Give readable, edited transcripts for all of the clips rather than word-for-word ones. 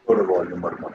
Go to volume button.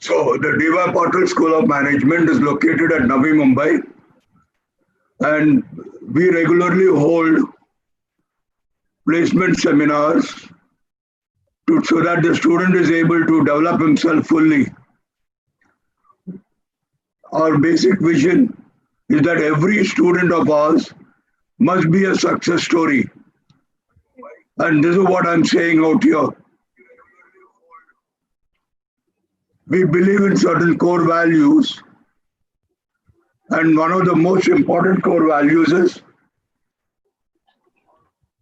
So the DY Patil School of Management is located at Navi Mumbai, and we regularly hold placement seminars so that the student is able to develop himself fully. Our basic vision is that every student of ours must be a success story. And this is what I'm saying out here. We believe in certain core values, and one of the most important core values is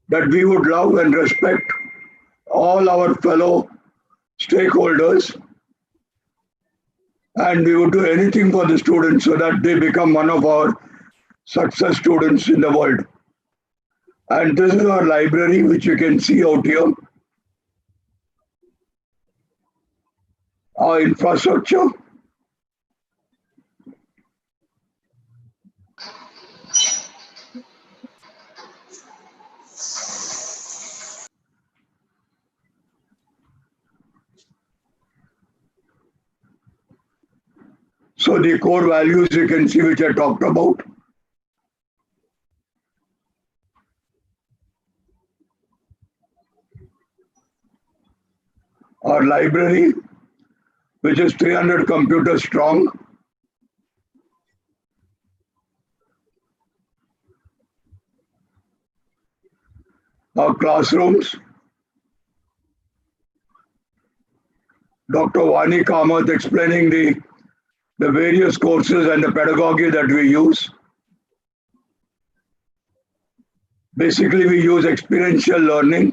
that we would love and respect all our fellow stakeholders, and we would do anything for the students so that they become one of our success students in the world. And this is our library, which you can see out here. Our infrastructure. So the core values you can see which I talked about. Our library, which is 300 computers strong. Our classrooms. Dr. Vani Kamath explaining the various courses and the pedagogy that we use. Basically, we use experiential learning,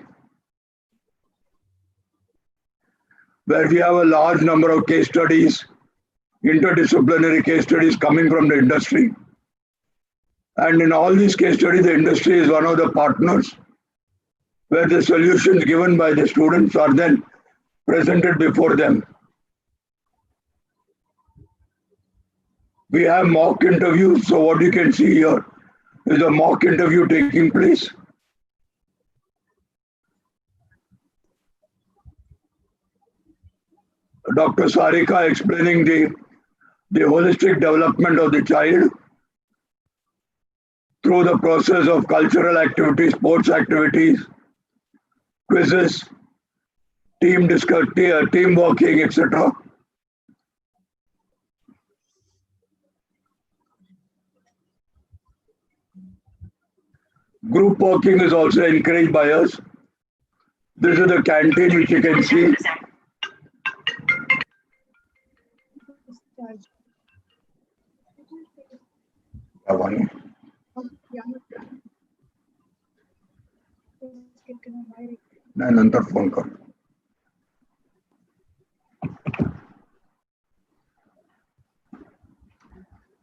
where we have a large number of case studies, interdisciplinary case studies coming from the industry. And in all these case studies, the industry is one of the partners, where the solutions given by the students are then presented before them. We have mock interviews. So what you can see here is a mock interview taking place. Dr. Sarika explaining the holistic development of the child through the process of cultural activities, sports activities, quizzes, team working, etc. Group working is also encouraged by us. This is the canteen which you can see. नंतर phone कर.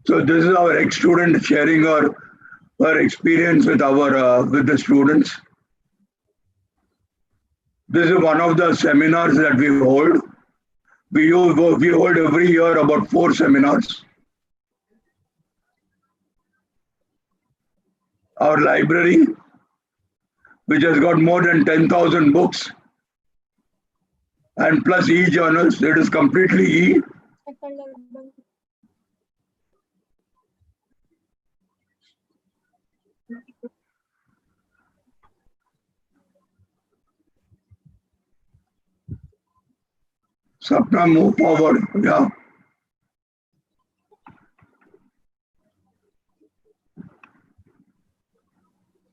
So this is our ex-student sharing her experience with with the students. This is one of the seminars that we hold. We hold every year about 4 seminars. Our library, which has got more than 10,000 books, and plus e-journals, it is completely e. Sapna, move forward. Yeah.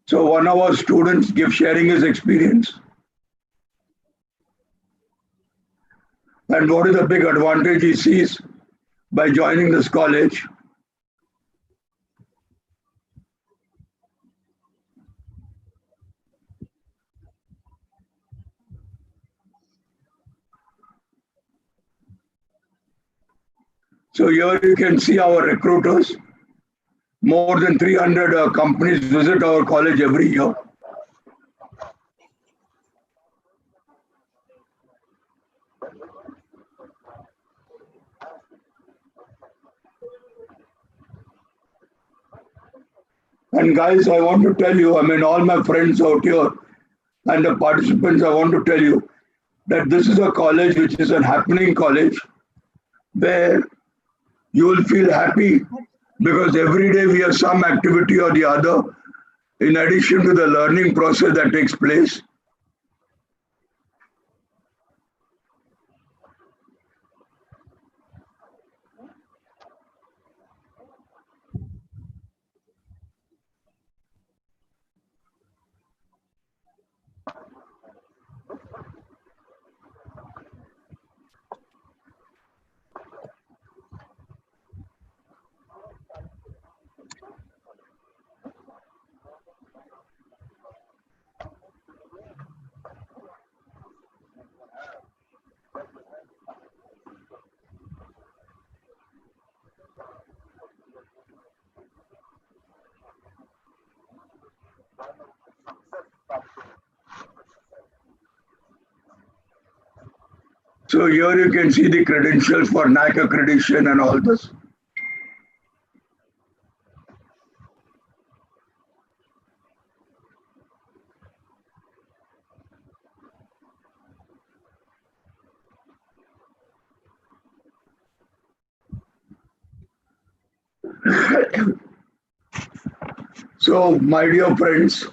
So one of our students sharing his experience. And what is the big advantage he sees by joining this college? So here you can see our recruiters. More than 300 companies visit our college every year. And guys, I want to tell you, I mean, all my friends out here and the participants, I want to tell you that this is a college which is a happening college where you will feel happy because every day we have some activity or the other in addition to the learning process that takes place. So here you can see the credentials for NAC accreditation and all this. So, my dear friends,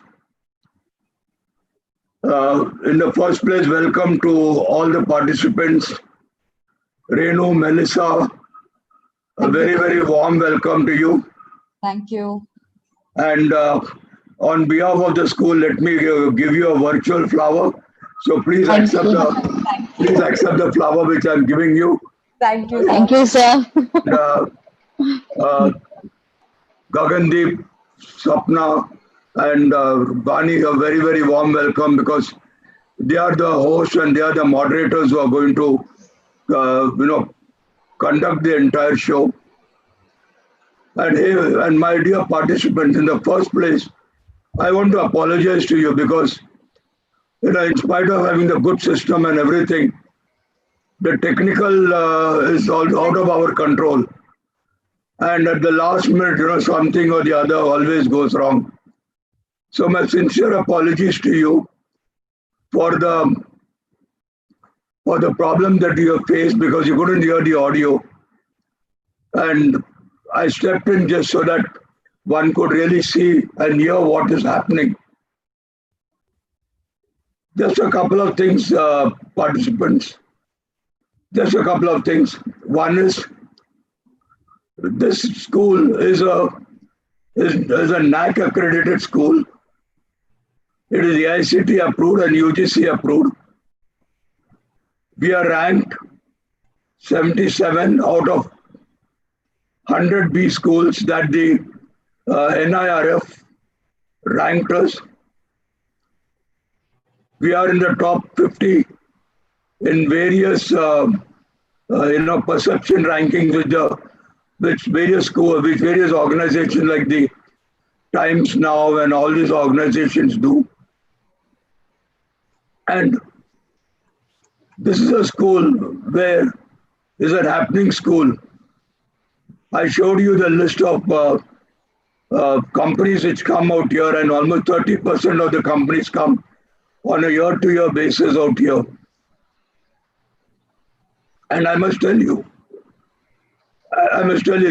in the first place, welcome to all the participants. Renu, Melissa, a very, very warm welcome to you. Thank you. And on behalf of the school, let me give you a virtual flower. So please accept the flower which I'm giving you. Thank you. Thank you, sir. Gagandeep, Sapna, And Bani, a very, very warm welcome, because they are the hosts and they are the moderators who are going to, conduct the entire show. And hey, and my dear participants, in the first place, I want to apologize to you because, in spite of having the good system and everything, the technical is all out of our control. And at the last minute, something or the other always goes wrong. So my sincere apologies to you for the problem that you have faced because you couldn't hear the audio. And I stepped in just so that one could really see and hear what is happening. Just a couple of things, participants. Just a couple of things. One is this school is a NAC accredited school. It is AICTE approved and UGC approved. We are ranked 77 out of 100 B schools that the NIRF ranked us. We are in the top 50 in various perception rankings which various organizations like the Times Now and all these organizations do. And this is a school where is a happening school. I showed you the list of companies which come out here, and almost 30% of the companies come on a year-to-year basis out here. And I must tell you,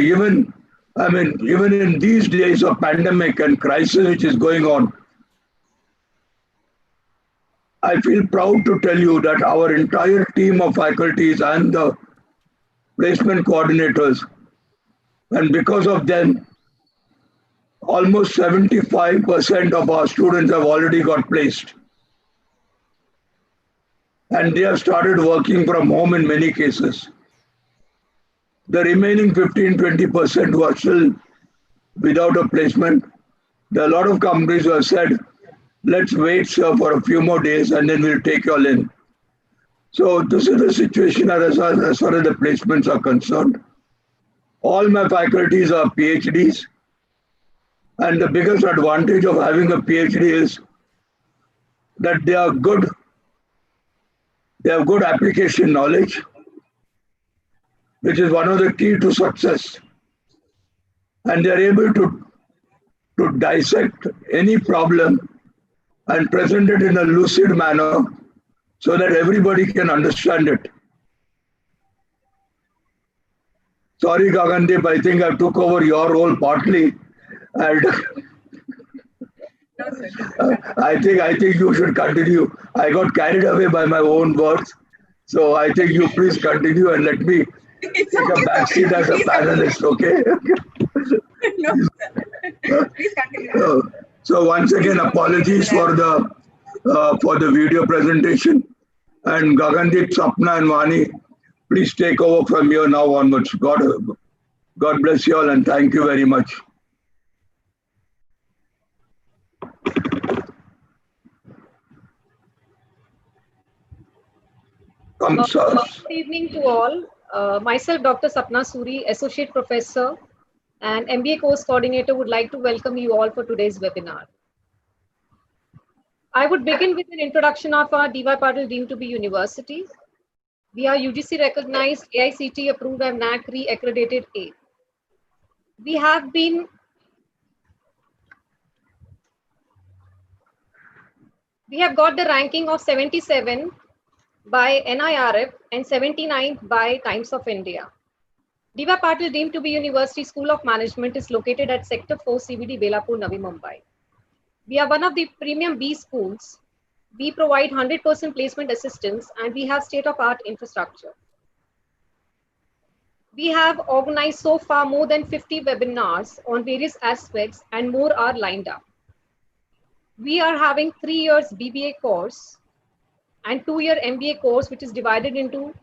even in these days of pandemic and crisis which is going on, I feel proud to tell you that our entire team of faculties and the placement coordinators, and because of them, almost 75% of our students have already got placed. And they have started working from home in many cases. The remaining 15-20% who are still without a placement, there are a lot of companies who have said, let's wait, sir, for a few more days and then we'll take you all in. So this is the situation as far as the placements are concerned. All my faculties are PhDs. And the biggest advantage of having a PhD is that they have good application knowledge, which is one of the key to success. And they're able to dissect any problem and present it in a lucid manner so that everybody can understand it. Sorry, Gagandip, I think I took over your role partly. And I think you should continue. I got carried away by my own words. So I think you please continue and let me take a backseat as a panelist, okay? No, sir. Please continue. So once again, apologies for the video presentation. And Gagandip, Sapna and Vani, please take over from here now onwards. God bless you all and thank you very much. Good evening to all. Myself, Dr. Sapna Suri, Associate Professor and MBA Course Coordinator, would like to welcome you all for today's webinar. I would begin with an introduction of our D.Y. Patil deemed to be university. We are UGC recognized, AICTE approved and NAC re-accredited A. We have got the ranking of 77 by NIRF and 79th by Times of India. D.Y. Patil deemed to be University School of Management is located at Sector 4 CBD, Belapur, Navi Mumbai. We are one of the premium B schools. We provide 100% placement assistance and we have state-of-art infrastructure. We have organized so far more than 50 webinars on various aspects and more are lined up. We are having 3 years BBA course and 2-year MBA course, which is divided into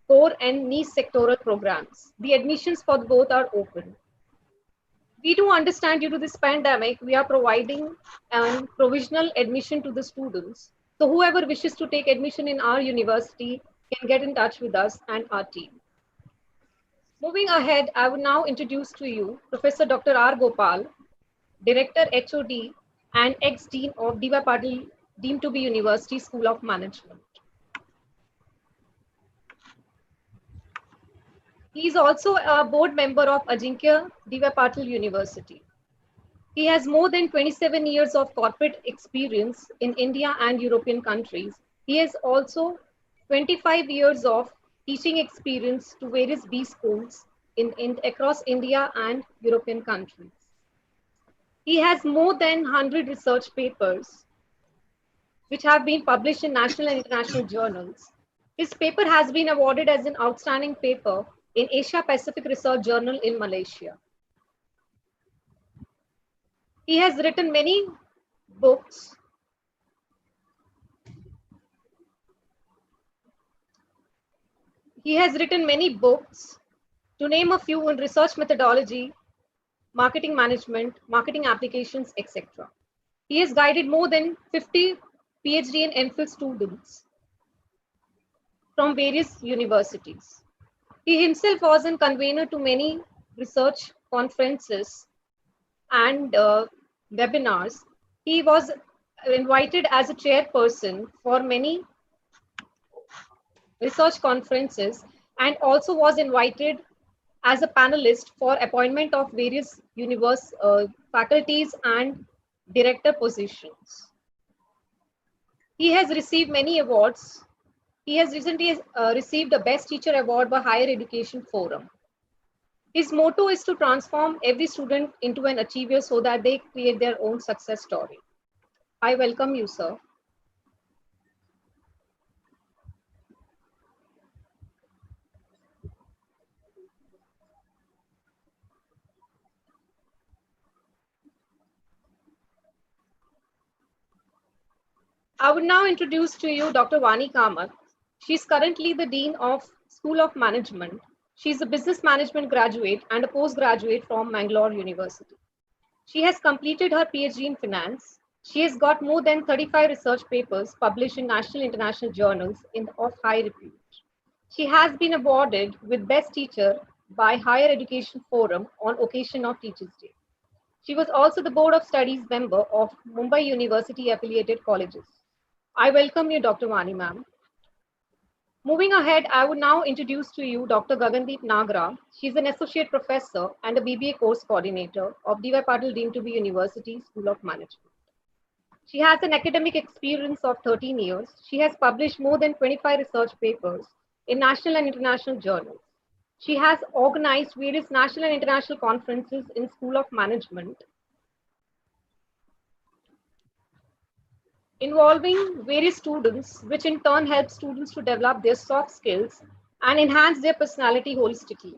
core and niche sectoral programs. The admissions for both are open. We do understand due to this pandemic, we are providing provisional admission to the students. So whoever wishes to take admission in our university can get in touch with us and our team. Moving ahead, I would now introduce to you Professor Dr. R. Gopal, Director HOD and ex-Dean of D.Y. Patil deemed to be University School of Management. He is also a board member of Ajinkya D.Y. Patil University. He has more than 27 years of corporate experience in India and European countries. He has also 25 years of teaching experience to various B schools across India and European countries. He has more than 100 research papers which have been published in national and international journals. His paper has been awarded as an outstanding paper in Asia Pacific Research Journal in Malaysia. He has written many books. To name a few, in research methodology, marketing management, marketing applications, etc. He has guided more than 50 PhD and MPhil students from various universities. He himself was a convener to many research conferences and webinars. He was invited as a chairperson for many research conferences and also was invited as a panelist for appointment of various faculties and director positions. He has received many awards. He has recently received a Best Teacher Award by Higher Education Forum. His motto is to transform every student into an achiever so that they create their own success story. I welcome you, sir. I would now introduce to you Dr. Vani Kamath. She's currently the Dean of School of Management. She's a business management graduate and a postgraduate from Mangalore University. She has completed her PhD in finance. She has got more than 35 research papers published in national and international journals of high repute. She has been awarded with Best Teacher by Higher Education Forum on occasion of Teachers' Day. She was also the Board of Studies member of Mumbai University affiliated colleges. I welcome you, Dr. Vani ma'am. Moving ahead, I would now introduce to you Dr. Gagandeep Nagra. She's an associate professor and a BBA course coordinator of D.Y. Patil deemed to be University School of Management. She has an academic experience of 13 years. She has published more than 25 research papers in national and international journals. She has organized various national and international conferences in School of Management, involving various students, which in turn helps students to develop their soft skills and enhance their personality holistically.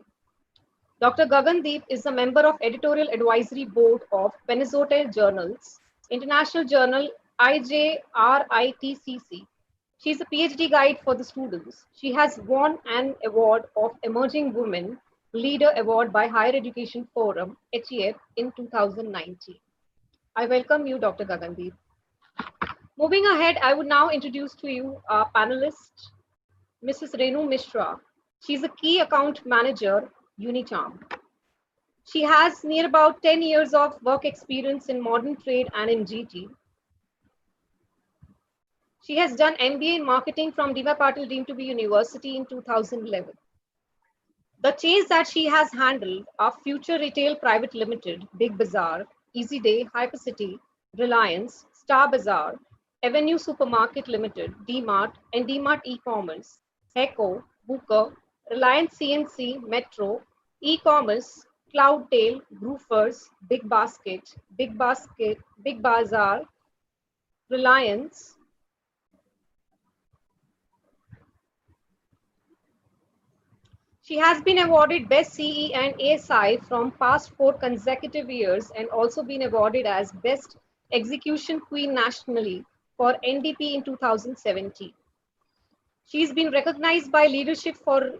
Dr. Gagandeep is a member of Editorial Advisory Board of Penazote Journals, International Journal IJRITCC. She is a PhD guide for the students. She has won an award of Emerging Women Leader Award by Higher Education Forum, HEF, in 2019. I welcome you, Dr. Gagandeep. Moving ahead, I would now introduce to you our panelist, Mrs. Renu Mishra. She's a key account manager, Unicharm. She has near about 10 years of work experience in modern trade and in GT. She has done MBA in marketing from D.Y. Patil deemed to be University in 2011. The chains that she has handled are Future Retail Private Limited, Big Bazaar, Easy Day, Hypercity, Reliance, Star Bazaar, Avenue Supermarket Limited, DMart, and DMart E-Commerce, Heco, Booker, Reliance CNC, Metro, E-Commerce, Cloudtail, Groofers, Big Basket, Big Bazaar, Reliance. She has been awarded Best CE and ASI from past 4 consecutive years and also been awarded as Best Execution Queen nationally for NDP in 2017. She's been recognized by leadership for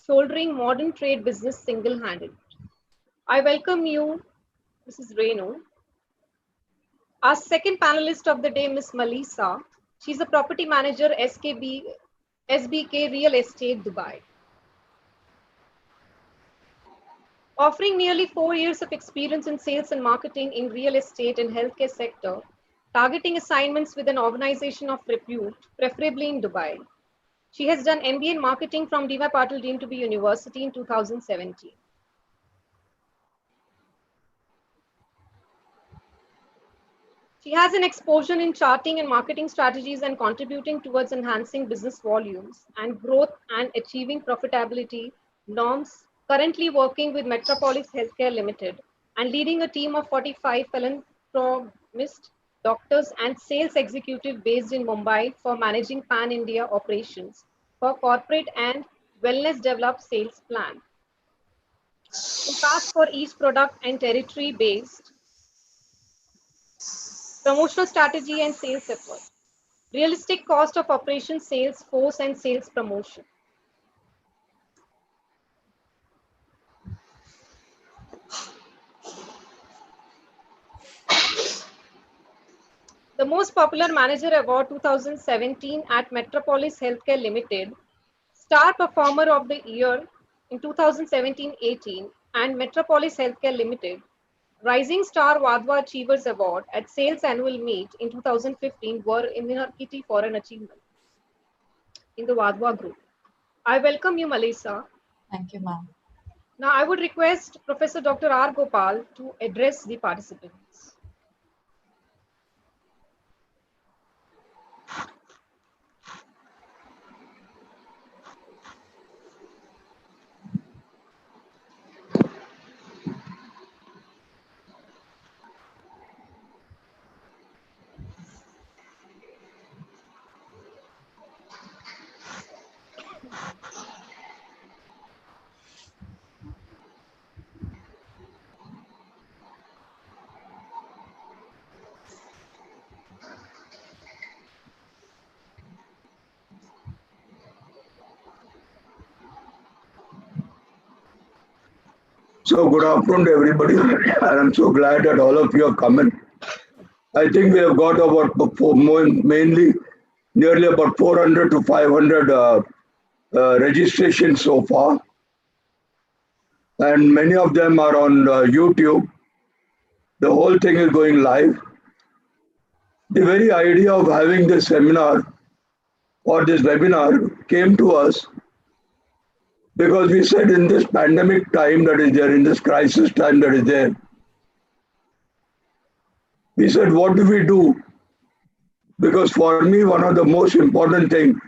shouldering modern trade business single-handed. I welcome you, Mrs. Renu. Our second panelist of the day, Ms. Melissa. She's a property manager, SBK Real Estate, Dubai. Offering nearly 4 years of experience in sales and marketing in real estate and healthcare sector, targeting assignments with an organization of repute, preferably in Dubai. She has done MBA in marketing from D.Y. Patil deemed to be University in 2017. She has an exposure in charting and marketing strategies and contributing towards enhancing business volumes and growth and achieving profitability norms, currently working with Metropolis Healthcare Limited and leading a team of 45 philanthropists, doctors and sales executives based in Mumbai for managing pan-India operations for corporate and wellness developed sales plan. Impact for each product and territory based promotional strategy and sales effort, realistic cost of operation, sales force and sales promotion. The most popular manager award 2017 at Metropolis Healthcare Limited, star performer of the year in 2017-18 and Metropolis Healthcare Limited, Rising Star Wadhwa Achievers Award at Sales Annual Meet in 2015 were in her kitty for an achievement in the Wadhwa group. I welcome you, Melissa. Thank you, ma'am. Now I would request Professor Dr. R. Gopal to address the participants. So good afternoon to everybody, and I'm so glad that all of you are coming. I think we have got about mainly nearly about 400 to 500 registrations so far, and many of them are on YouTube. The whole thing is going live. The very idea of having this seminar or this webinar came to us because we said in this pandemic time that is there, in this crisis time that is there, we said, what do we do? Because for me, one of the most important things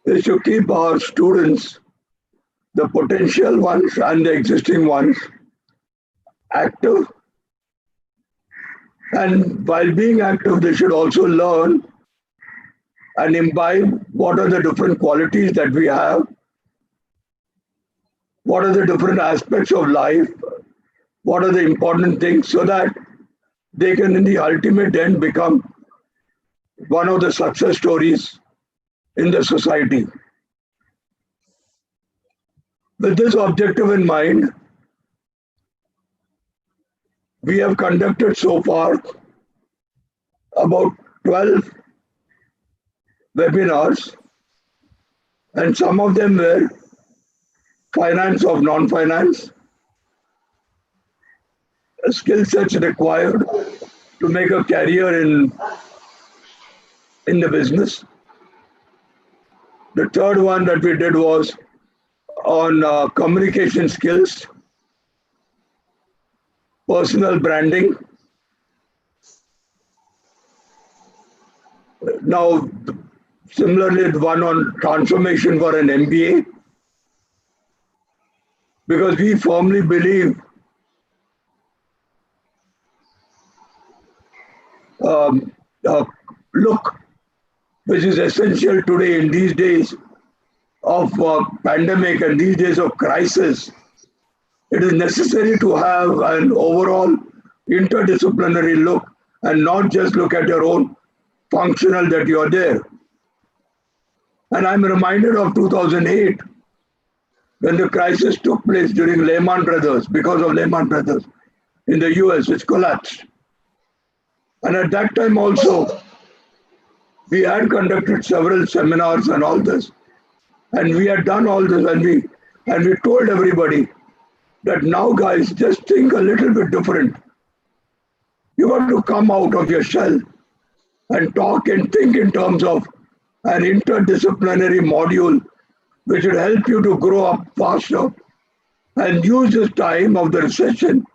is to keep our students, the potential ones and the existing ones, active. And while being active, they should also learn and imbibe what are the different qualities that we have, what are the different aspects of life, what are the important things, so that they can in the ultimate end become one of the success stories in the society. With this objective in mind, we have conducted so far about 12 webinars, and some of them were finance of non-finance, skill sets required to make a career in the business. The third one that we did was on communication skills, personal branding. Now, similarly, one on transformation for an MBA, because we firmly believe look, which is essential today in these days of pandemic and these days of crisis. It is necessary to have an overall interdisciplinary look and not just look at your own functional that you're there. And I'm reminded of 2008 when the crisis took place during Lehman Brothers, because of Lehman Brothers. in the US, which collapsed. And at that time also, we had conducted several seminars and all this. And we had done all this, and we told everybody that now, guys, just think a little bit different. You got to come out of your shell and talk and think in terms of an interdisciplinary module which will help you to grow up faster and use this time of the recession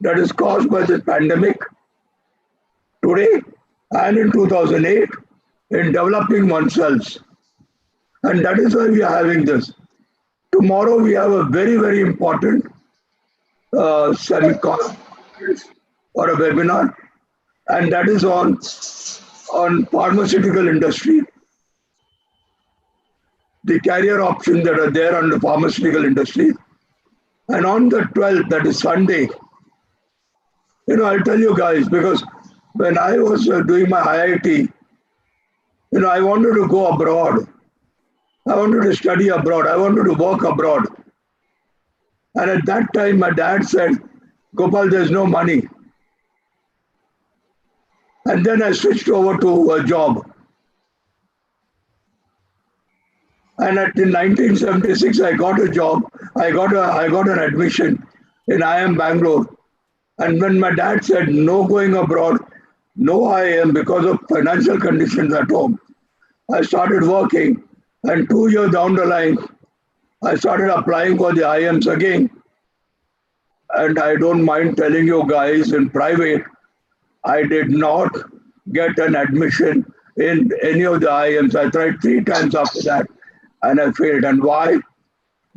that is caused by the pandemic today and in 2008 in developing oneself. And that is why we are having this. Tomorrow we have a very, very important seminar or a webinar, and that is on pharmaceutical industry, the career options that are there on the pharmaceutical industry. And on the 12th, that is Sunday, I'll tell you guys, because when I was doing my IIT, I wanted to go abroad. I wanted to study abroad. I wanted to work abroad. And at that time, my dad said, Gopal, there's no money. And then I switched over to a job. And in 1976, I got a job. I got an admission in IIM Bangalore. And when my dad said no going abroad, no IIM because of financial conditions at home, I started working. And 2 years down the line, I started applying for the IIMs again. And I don't mind telling you guys in private, I did not get an admission in any of the IIMs. I tried 3 times after that and I failed. And why?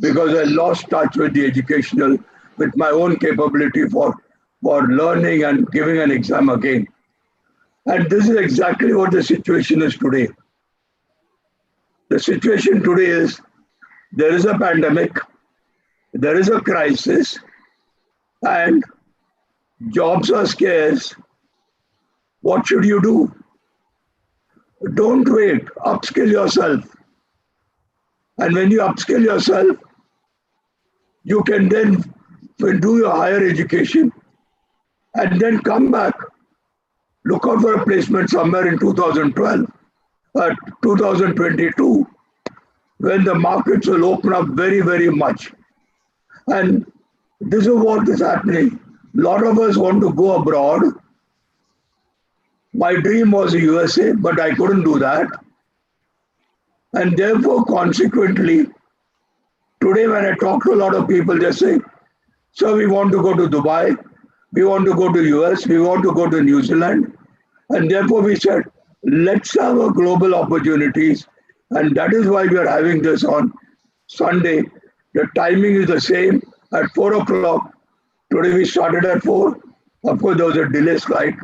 Because I lost touch with the educational, with my own capability for learning and giving an exam again. And this is exactly what the situation is today. The situation today is there is a pandemic, there is a crisis, and jobs are scarce. What should you do? Don't wait, upskill yourself. And when you upskill yourself, you can then do your higher education and then come back. Look out for a placement somewhere in 2012, 2022, when the markets will open up very, very much. And this is what is happening. A lot of us want to go abroad. My dream was the USA, but I couldn't do that. And therefore, consequently, today when I talk to a lot of people, they say, sir, we want to go to Dubai, we want to go to US, we want to go to New Zealand. And therefore we said, let's have a global opportunities. And that is why we are having this on Sunday. The timing is the same at 4 o'clock. Today we started at 4. Of course, there was a delay flight,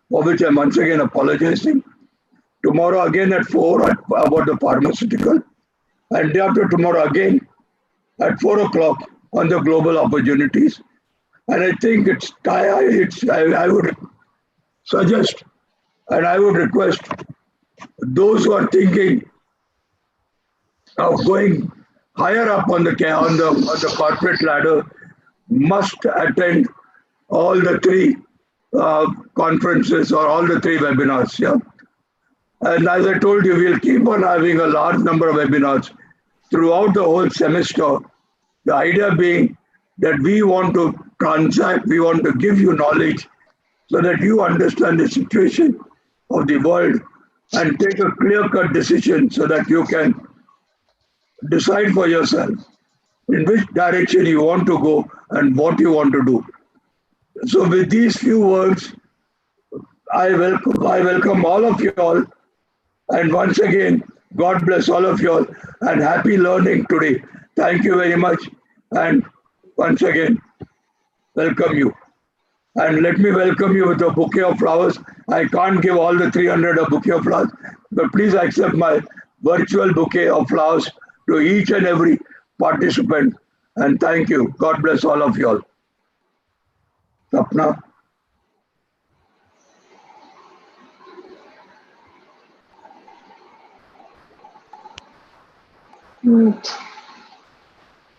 for which I'm once again apologizing. Tomorrow again at 4 about the pharmaceutical. And day after tomorrow again at 4 o'clock on the global opportunities. And I think I would suggest and I would request those who are thinking of going higher up on the corporate ladder must attend all the 3 conferences or all the 3 webinars. Yeah. And as I told you, we'll keep on having a large number of webinars throughout the whole semester. The idea being that we want to transact, we want to give you knowledge so that you understand the situation of the world and take a clear-cut decision so that you can decide for yourself in which direction you want to go and what you want to do. So with these few words, I welcome all of you all. And once again, God bless all of you all and happy learning today. Thank you very much. And once again, welcome you. And let me welcome you with a bouquet of flowers. I can't give all the 300 a bouquet of flowers, but please accept my virtual bouquet of flowers to each and every participant. And thank you. God bless all of you all. Sapna.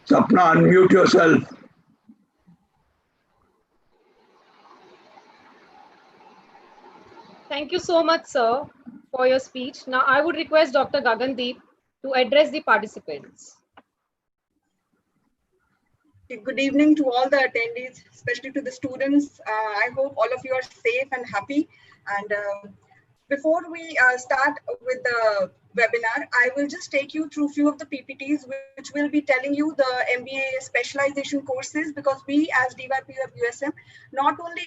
Sapna, unmute yourself. Thank you so much, sir, for your speech. Now, I would request Dr. Gagandeep to address the participants. Good evening to all the attendees, especially to the students. I hope all of you are safe and happy. And before we start with the webinar, I will just take you through a few of the PPTs which will be telling you the MBA specialization courses, because we as DYPU USM not only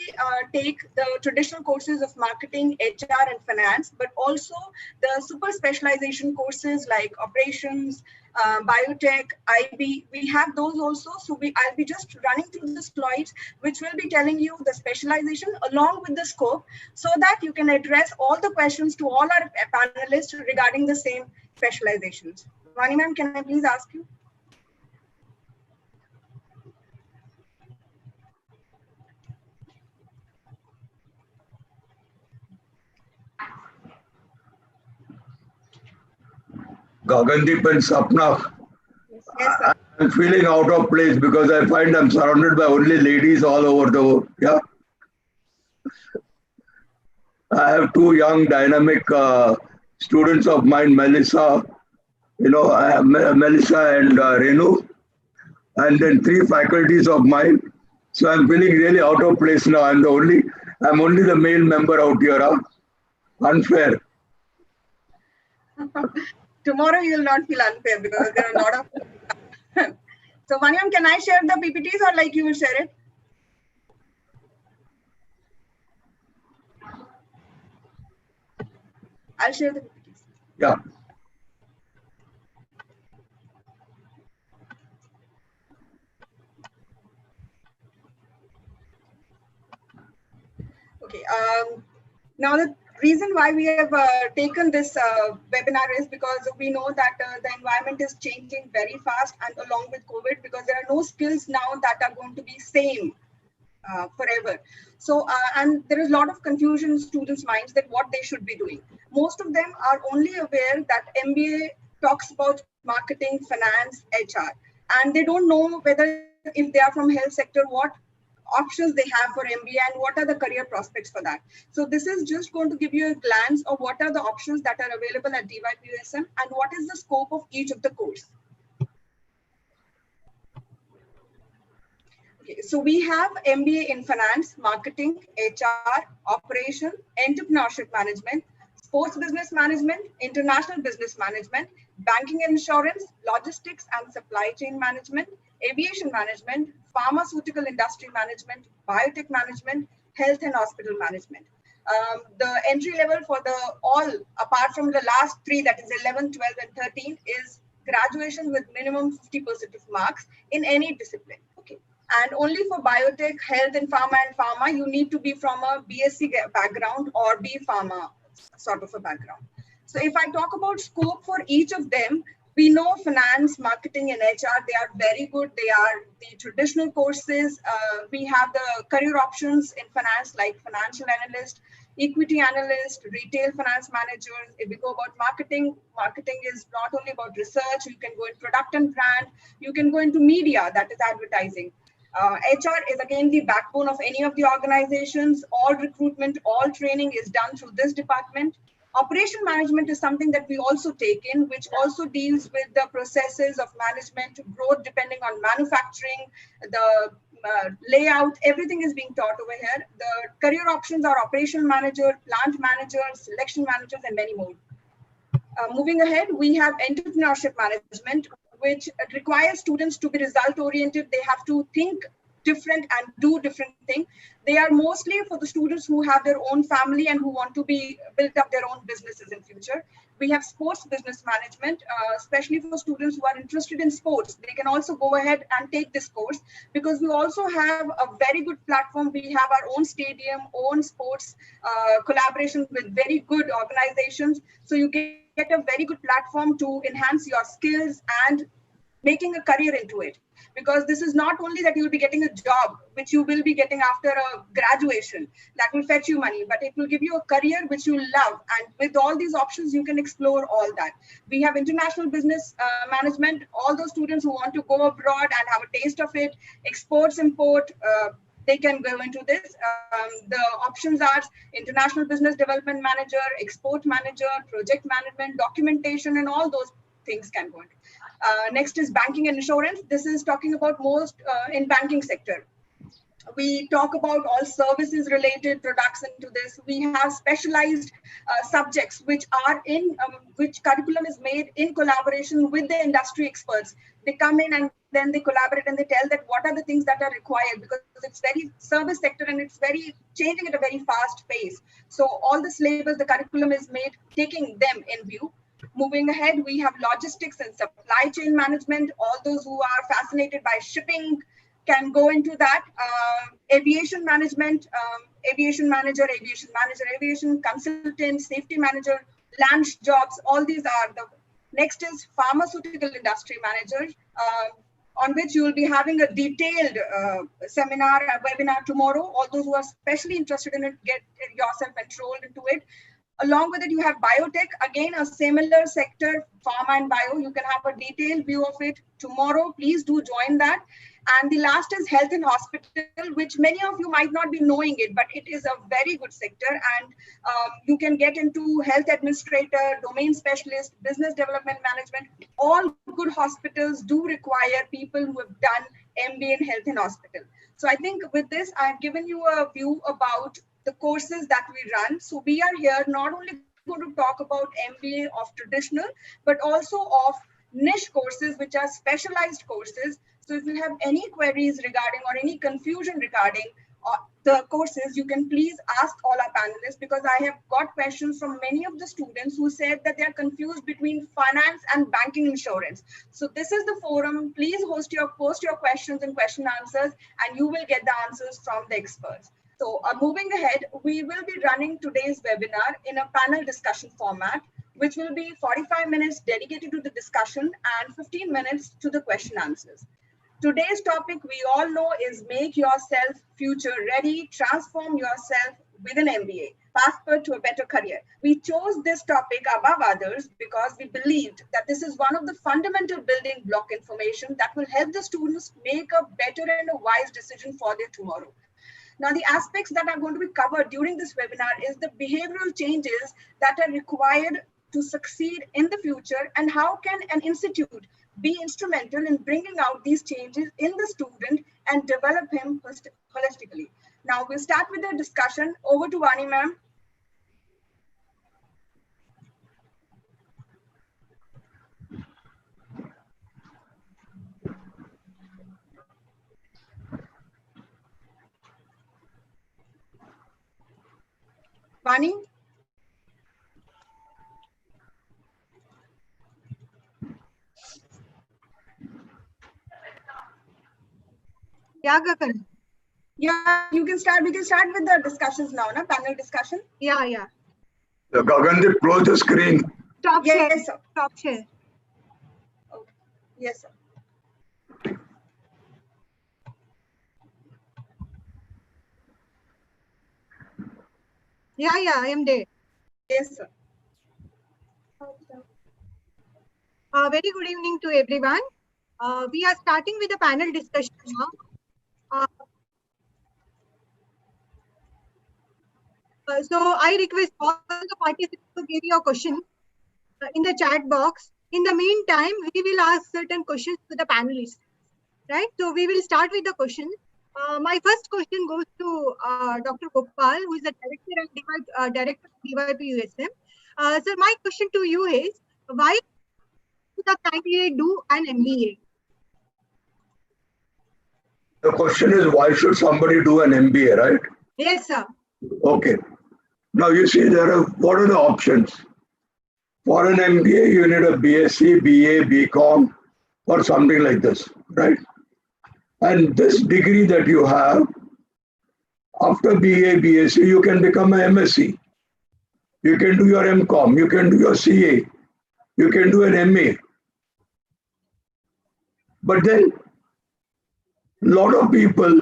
take the traditional courses of marketing, HR and finance, but also the super specialization courses like operations, biotech, IB, we have those also. So I'll be just running through the slides, which will be telling you the specialization along with the scope, so that you can address all the questions to all our panelists regarding the same specializations. Vani ma'am, can I please ask you? Gagandeep and Sapna, Yes, sir. I'm feeling out of place because I find I'm surrounded by only ladies all over the world. Yeah. I have two young dynamic students of mine, Melissa, Melissa and Renu, and then three faculties of mine. So I'm feeling really out of place now. I'm only the male member out here. Huh? Unfair. Tomorrow you will not feel unfair because there are a lot of. So Vani ma'am, can I share the PPTs or like you will share it? I'll share the PPTs. Yeah. Okay. Now the reason why we have taken this webinar is because we know that the environment is changing very fast, and along with COVID, because there are no skills now that are going to be same forever. So, and there is a lot of confusion in students' minds that what they should be doing. Most of them are only aware that MBA talks about marketing, finance, HR, and they don't know whether if they are from health sector, what options they have for MBA and what are the career prospects for that. So this is just going to give you a glance of what are the options that are available at DYPUSM and what is the scope of each of the course. Okay, so we have MBA in finance, marketing, HR, operation, entrepreneurship management, sports business management, international business management, banking and insurance, logistics and supply chain management, aviation management, pharmaceutical industry management, biotech management, health and hospital management. The entry level for the all, apart from the last three, that is 11, 12, and 13, is graduation with minimum 50% of marks in any discipline. Okay. And only for biotech, health and pharma, you need to be from a BSc background or B Pharma sort of a background. So if I talk about scope for each of them, we know finance, marketing, and HR, they are very good. They are the traditional courses. We have the career options in finance like financial analyst, equity analyst, retail finance manager. If we go about marketing, marketing is not only about research. You can go in product and brand. You can go into media, that is advertising. HR is again the backbone of any of the organizations. All recruitment, all training is done through this department. Operation management is something that we also take in, which also deals with the processes of management, growth depending on manufacturing, the layout, everything is being taught over here. The career options are operation manager, plant manager, selection managers, and many more. Moving ahead, we have entrepreneurship management, which requires students to be result oriented. They have to think different and do different things. They are mostly for the students who have their own family and who want to be build up their own businesses in future. We have sports business management, especially for students who are interested in sports. They can also go ahead and take this course because we also have a very good platform. We have our own stadium, own sports collaboration with very good organizations. So you can get a very good platform to enhance your skills and making a career into it. Because this is not only that you will be getting a job, which you will be getting after a graduation, that will fetch you money, but it will give you a career which you love. And with all these options, you can explore all that. We have international business management, all those students who want to go abroad and have a taste of it, exports, import, they can go into this. The options are international business development manager, export manager, project management, documentation, and all those things can go into. Next is banking and insurance. This is talking about most in banking sector. We talk about all services related products into this. We have specialized subjects which are in which curriculum is made in collaboration with the industry experts. They come in and then they collaborate and they tell that what are the things that are required, because it's very service sector and it's very changing at a very fast pace. So all the syllabus, the curriculum is made taking them in view. Moving ahead, we have logistics and supply chain management. All those who are fascinated by shipping can go into that. Aviation management, aviation manager, aviation consultant, safety manager, land jobs, all these are the. Next is pharmaceutical industry manager, on which you will be having a detailed seminar, a webinar tomorrow. All those who are especially interested in it, get yourself enrolled into it. Along with it, you have biotech, again, a similar sector, pharma and bio. You can have a detailed view of it tomorrow. Please do join that. And the last is health and hospital, which many of you might not be knowing it, but it is a very good sector. And you can get into health administrator, domain specialist, business development management. All good hospitals do require people who have done MBA in health and hospital. So I think with this, I've given you a view about the courses that we run. So we are here not only going to talk about MBA of traditional, but also of niche courses, which are specialized courses. So if you have any queries regarding or any confusion regarding the courses, you can please ask all our panelists, because I have got questions from many of the students who said that they are confused between finance and banking insurance. So this is the forum. Please post your questions and question answers, and you will get the answers from the experts. So moving ahead, we will be running today's webinar in a panel discussion format, which will be 45 minutes dedicated to the discussion and 15 minutes to the question answers. Today's topic, we all know, is make yourself future ready, transform yourself with an MBA, passport to a better career. We chose this topic above others because we believed that this is one of the fundamental building block information that will help the students make a better and a wise decision for their tomorrow. Now, the aspects that are going to be covered during this webinar is the behavioral changes that are required to succeed in the future, and how can an institute be instrumental in bringing out these changes in the student and develop him holistically. Now, we'll start with the discussion. Over to Vani ma'am. Vani? Yeah, Gagan. Yeah, you can start. We can start with the discussions now, na? Panel discussion. Yeah. Gagandeep, close the screen. Stop share. Yes, sir. Stop share. Okay. Yes, sir. Yeah, I am there. Yes, sir. Very good evening to everyone. We are starting with the panel discussion now. So I request all the participants to give your question in the chat box. In the meantime, we will ask certain questions to the panelists. Right? So we will start with the question. My first question goes to Dr. Gopal, who is the director of DYP USM. So my question to you is, why should the candidate do an MBA? The question is, why should somebody do an MBA, right? Yes, sir. Okay. Now you see what are the options? For an MBA, you need a BSc, BA, BCom, or something like this, right? And this degree that you have, after BA, BSc, you can become an MSc. You can do your MCom, you can do your CA, you can do an MA. But then, a lot of people,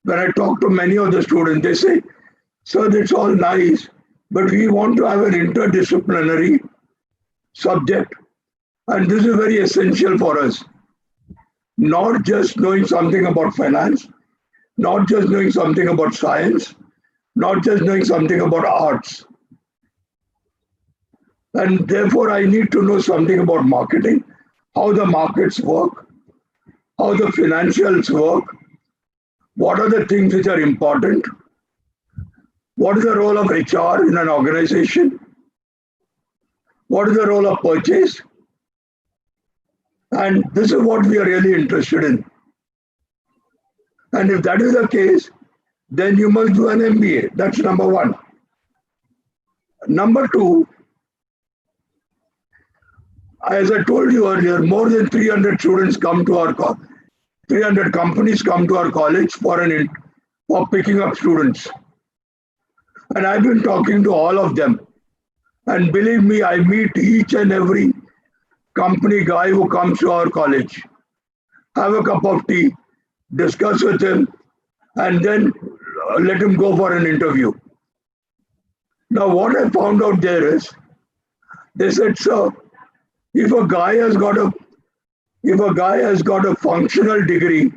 when I talk to many of the students, they say, sir, that's all nice, but we want to have an interdisciplinary subject. And this is very essential for us. Not just knowing something about finance, not just knowing something about science, not just knowing something about arts. And therefore, I need to know something about marketing, how the markets work, how the financials work, what are the things which are important, what is the role of HR in an organization, what is the role of purchase, and this is what we are really interested in. And if that is the case, then you must do an MBA. That's number one. Number two, as I told you earlier, more than 300 students come to our 300 companies come to our college for picking up students. And I've been talking to all of them. And believe me, I meet each and every company guy who comes to our college. Have a cup of tea, discuss with him, and then let him go for an interview. Now, what I found out there is, they said, sir, if a guy has got a functional degree,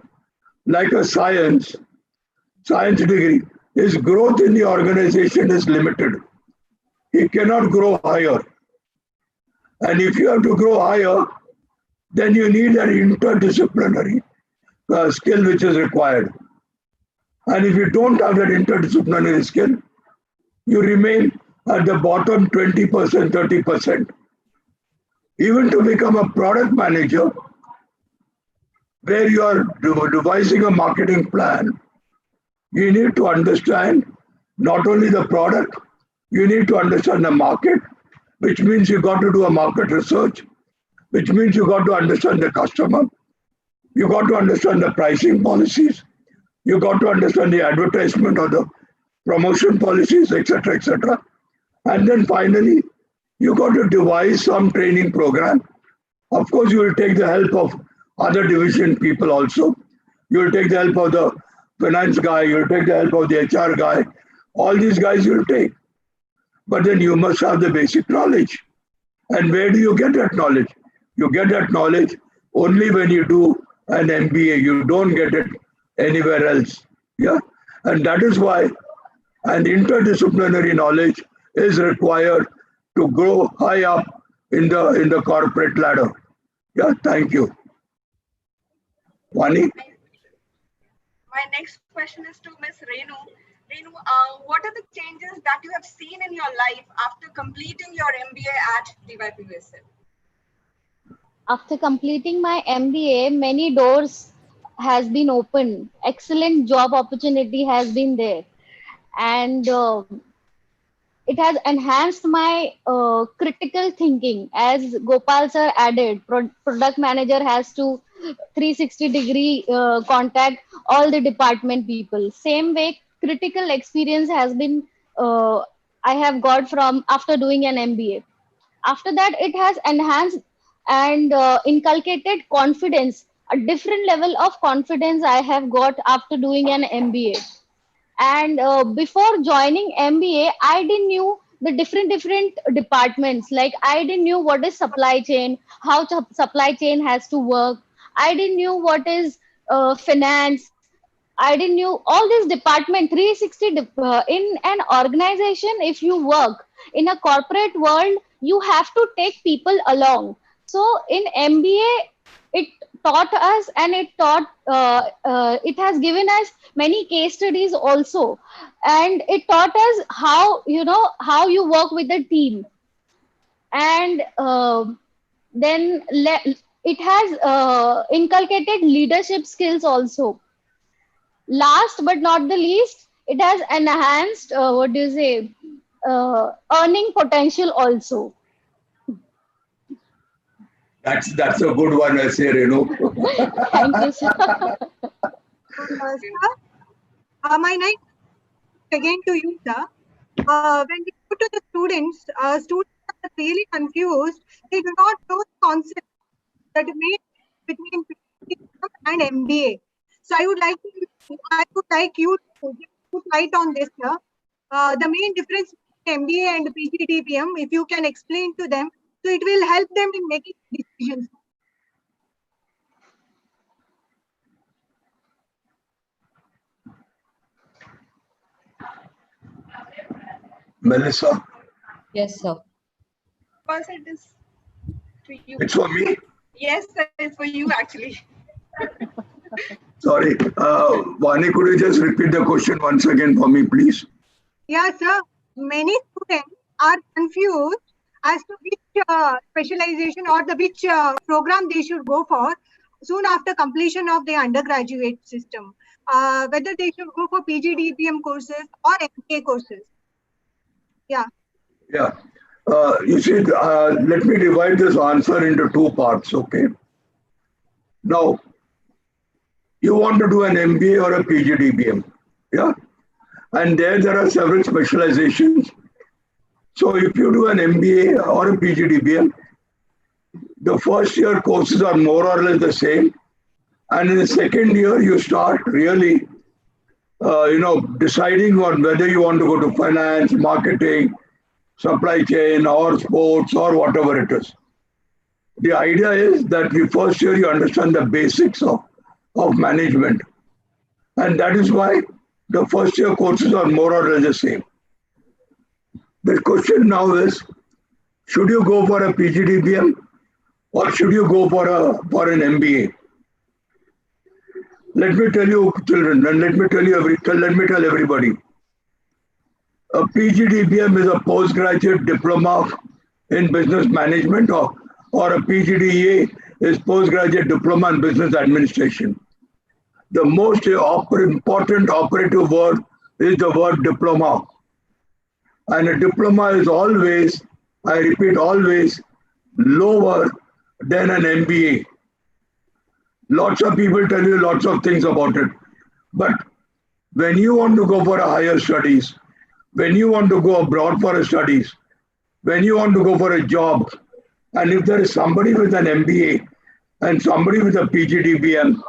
like a science degree, his growth in the organization is limited. He cannot grow higher. And if you have to grow higher, then you need an interdisciplinary skill which is required. And if you don't have that interdisciplinary skill, you remain at the bottom 20%, 30%. Even to become a product manager, where you are devising a marketing plan, you need to understand not only the product, you need to understand the market, which means you got to do a market research, which means you got to understand the customer, you got to understand the pricing policies, you got to understand the advertisement or the promotion policies, etc., etc. And then finally, you got to devise some training program. Of course, you will take the help of other division people also. You will take the help of the finance guy, you will take the help of the HR guy. All these guys you will take. But then you must have the basic knowledge. And where do you get that knowledge? You get that knowledge only when you do an MBA. You don't get it anywhere else. Yeah, and that is why an interdisciplinary knowledge is required to grow high up in the corporate ladder. Yeah, thank you. Vani? My next question is to Ms. Renu. Renu, what are the changes that you have seen in your life after completing your MBA at DYPUSL? After completing my MBA, many doors has been opened. Excellent job opportunity has been there. And it has enhanced my critical thinking. As Gopal sir added, product manager has to 360-degree contact all the department people. Same way, critical experience has been I have got from after doing an MBA. After that, it has enhanced and inculcated confidence. A different level of confidence I have got after doing an MBA. And before joining MBA, I didn't knew the different departments. Like I didn't knew what is supply chain, how supply chain has to work. I didn't knew what is finance. I didn't knew all this department 360 in an organization. If you work in a corporate world, you have to take people along. So in MBA, it taught us, and it has given us many case studies also, and it taught us how you work with the team, and then it has inculcated leadership skills also. Last but not the least, it has enhanced earning potential also. That's a good one, I say, Renu. Thank you, sir. Sir, my next again to you, sir. When we go to the students are really confused. They do not know the concept that made between PhD and MBA. So I would like you to put light on this, sir. The main difference between MBA and PGDPM, if you can explain to them, so it will help them in making decisions. Melissa, Yes, sir. First, it is to you. it's for me. Yes, sir, it's for you actually. Sorry. Vani, could you just repeat the question once again for me, please? Yeah, sir. Many students are confused as to which specialization or the which program they should go for soon after completion of their undergraduate system. Whether they should go for PGDBM courses or MBA courses. Yeah. Yeah. You see, let me divide this answer into two parts, okay? Now, you want to do an MBA or a PGDBM, yeah? And there are several specializations. So if you do an MBA or a PGDBM, the first year courses are more or less the same. And in the second year, you start really, deciding on whether you want to go to finance, marketing, supply chain, or sports, or whatever it is. The idea is that the first year you understand the basics of management. And that is why the first year courses are more or less the same. The question now is, should you go for a PGDBM or should you go for an MBA? Let me tell you, children, and let me tell everybody. A PGDBM is a postgraduate diploma in business management, or a PGDEA is postgraduate diploma in business administration. The most important operative word is the word diploma. And a diploma is always, I repeat, always lower than an MBA. Lots of people tell you lots of things about it. But when you want to go for a higher studies, when you want to go abroad for a studies, when you want to go for a job, and if there is somebody with an MBA and somebody with a PGDBM,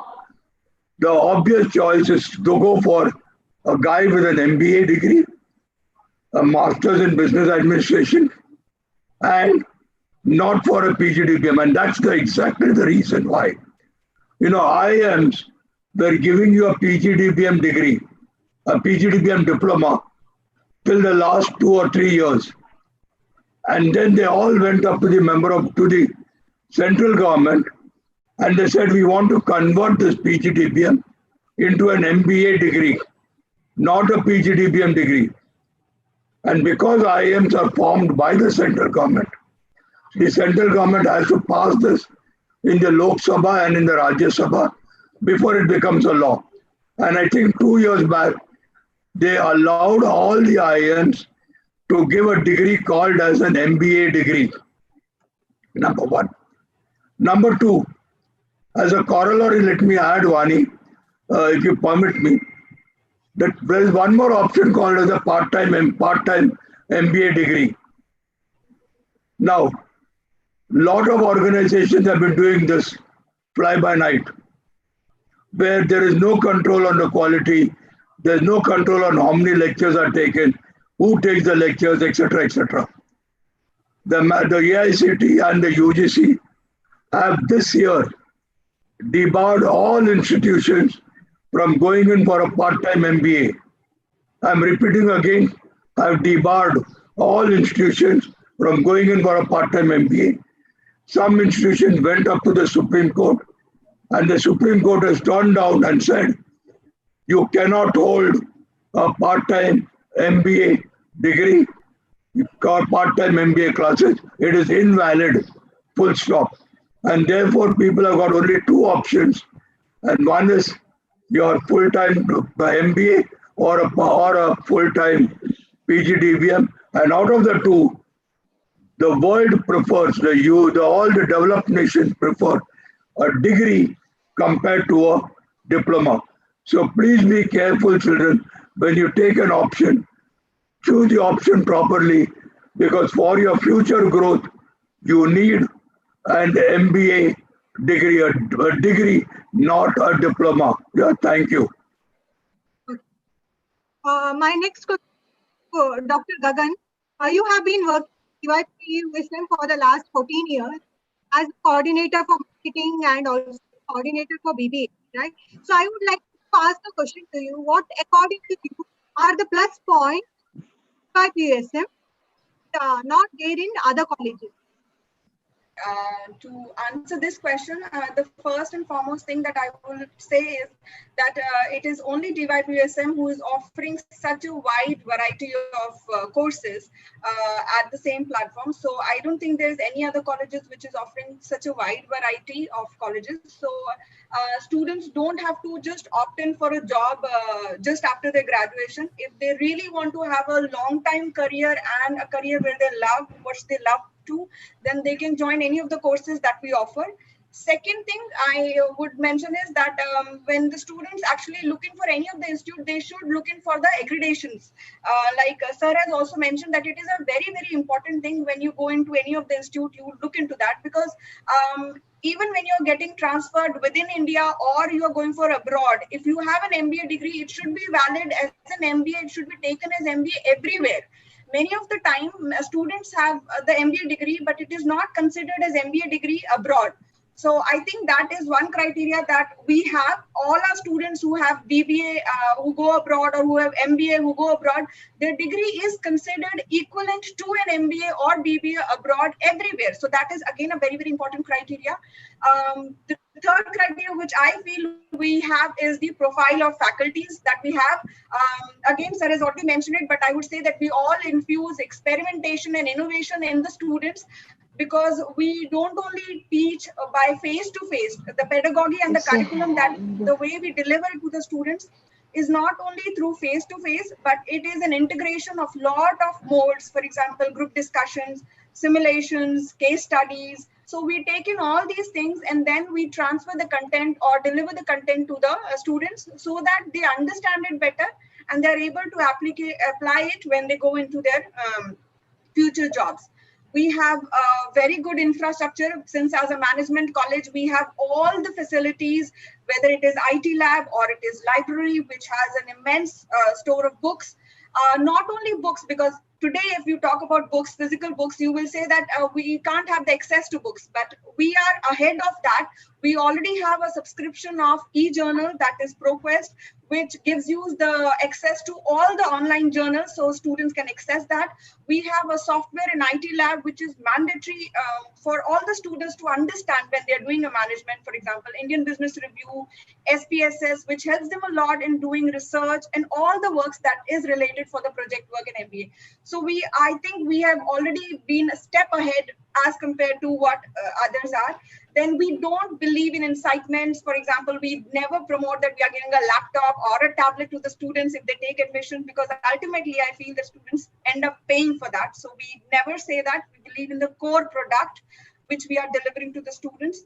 the obvious choice is to go for a guy with an MBA degree, a master's in business administration, and not for a PGDBM. And that's exactly the reason why. IIMs were giving you a PGDBM degree, a PGDBM diploma, till the last 2 or 3 years. And then they all went up to the central government, and they said, we want to convert this PGDBM into an MBA degree, not a PGDBM degree. And because IIMs are formed by the central government, the central government has to pass this in the Lok Sabha and in the Rajya Sabha before it becomes a law. And I think 2 years back, they allowed all the IIMs to give a degree called as an MBA degree. Number one. Number two, as a corollary, let me add, Vani, if you permit me, that there is one more option called as a part-time MBA degree. Now, lot of organizations have been doing this fly by night, where there is no control on the quality, there's no control on how many lectures are taken, who takes the lectures, etc., etc. The AICTE and the UGC have this year debarred all institutions from going in for a part-time MBA. I'm repeating again, I've debarred all institutions from going in for a part-time MBA. Some institutions went up to the Supreme Court, and the Supreme Court has turned down and said, you cannot hold a part-time MBA degree or part-time MBA classes. It is invalid, full stop. And therefore, people have got only two options. And one is your full-time MBA or a full-time PGDBM. And out of the two, the world prefers, all the developed nations prefer a degree compared to a diploma. So please be careful, children, when you take an option, choose the option properly, because for your future growth, you need an MBA degree, a degree, not a diploma. Yeah, thank you. My next question, Dr. Gagan, you have been working with EYP for the last 14 years as coordinator for marketing and also coordinator for BBA, right? So I would like to ask a question to you. What, according to you, are the plus points DYPSM, not there in other colleges? To answer this question, the first and foremost thing that I will say is that it is only DYPSM who is offering such a wide variety of courses at the same platform. So I don't think there's any other colleges which is offering such a wide variety of colleges. So students don't have to just opt in for a job just after their graduation. If they really want to have a long time career and a career where they love what they love to, then they can join any of the courses that we offer. Second thing I would mention is that when the students actually looking for any of the institute, they should look in for the accreditations. Like sir has also mentioned that it is a very, very important thing when you go into any of the institute, you look into that, because even when you're getting transferred within India or you're going for abroad, if you have an MBA degree, it should be valid as an MBA. It should be taken as MBA everywhere. Many of the time, students have the MBA degree, but it is not considered as MBA degree abroad. So I think that is one criteria that we have. All our students who have BBA, who go abroad, or who have MBA, who go abroad, their degree is considered equivalent to an MBA or BBA abroad everywhere. So that is again a very, very important criteria. The third criteria which I feel we have is the profile of faculties that we have. Again, sir has already mentioned it, but I would say that we all infuse experimentation and innovation in the students, because we don't only teach by face-to-face. The pedagogy and the curriculum, that the way we deliver it to the students is not only through face-to-face, but it is an integration of lot of modes. For example, group discussions, simulations, case studies. So we take in all these things and then we transfer the content or deliver the content to the students so that they understand it better and they're able to apply it when they go into their future jobs. We have a very good infrastructure, since as a management college, we have all the facilities, whether it is IT lab or it is library, which has an immense store of books. Not only books, because today, if you talk about books, physical books, you will say that we can't have the access to books, but we are ahead of that. We already have a subscription of e-journal, that is ProQuest, which gives you the access to all the online journals, so students can access that. We have a software in IT lab, which is mandatory for all the students to understand when they're doing a management. For example, Indian Business Review, SPSS, which helps them a lot in doing research and all the works that is related for the project work in MBA. So I think we have already been a step ahead as compared to what others are. Then we don't believe in incitements. For example, we never promote that we are giving a laptop or a tablet to the students if they take admission, because ultimately I feel the students end up paying for that. So we never say that. We believe in the core product which we are delivering to the students.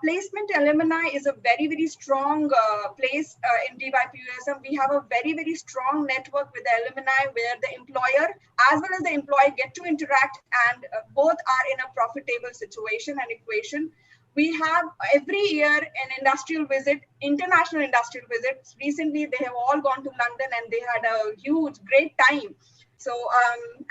Placement alumni is a very, very strong place in DYPUSM. We have a very, very strong network with the alumni, where the employer as well as the employee get to interact, and both are in a profitable situation and equation. We have every year an industrial visit, international industrial visits. Recently, they have all gone to London and they had a huge, great time. So,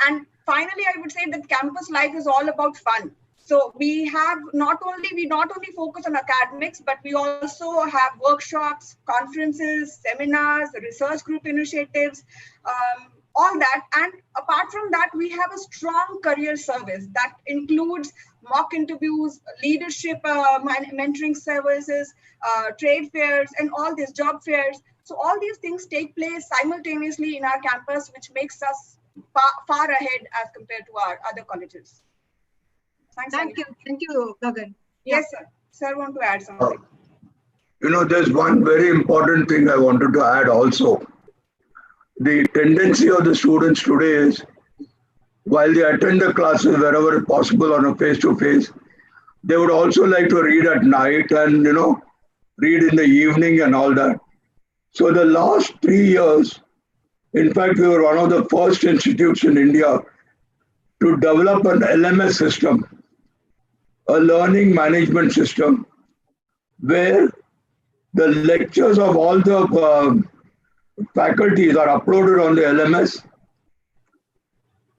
and finally, I would say that campus life is all about fun. So we not only focus on academics, but we also have workshops, conferences, seminars, research group initiatives, all that. And apart from that, we have a strong career service that includes mock interviews, leadership, mentoring services, trade fairs, and all these job fairs. So all these things take place simultaneously in our campus, which makes us far ahead as compared to our other colleges. Thank you, Gagan. Yes, sir. Sir, want to add something? There's one very important thing I wanted to add also. The tendency of the students today is, while they attend the classes wherever possible on a face-to-face, they would also like to read at night and, read in the evening and all that. So the last 3 years, in fact, we were one of the first institutes in India to develop an LMS system, a learning management system, where the lectures of all the faculties are uploaded on the LMS.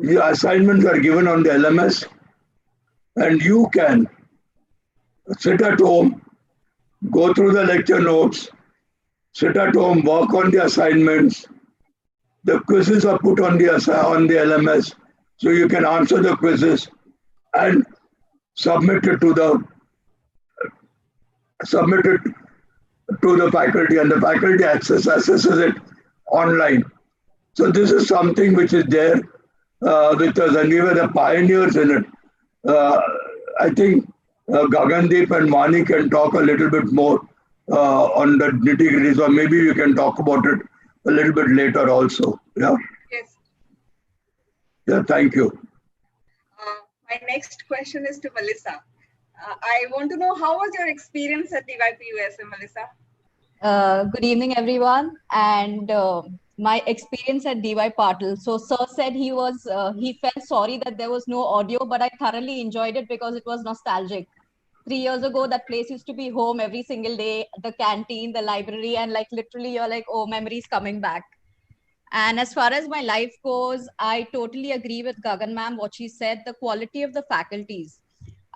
The assignments are given on the LMS, and you can sit at home, go through the lecture notes, sit at home, work on the assignments, The quizzes are put on the LMS, so you can answer the quizzes and submit it to the faculty, and the faculty assesses it online. So this is something which is there with us, and we were the pioneers in it. I think Gagandeep and Mani can talk a little bit more on the nitty-gritties, or maybe you can talk about it a little bit later also. Yeah. Yes. Yeah. Thank you. My next question is to Melissa. I want to know, how was your experience at DYPUSM, Melissa? Good evening, everyone. And my experience at DY Patil. So, sir said he felt sorry that there was no audio, but I thoroughly enjoyed it because it was nostalgic. 3 years ago, that place used to be home every single day, the canteen, the library, and like literally you're like, oh, memories coming back. And as far as my life goes, I totally agree with Gagan ma'am, what she said, the quality of the faculties.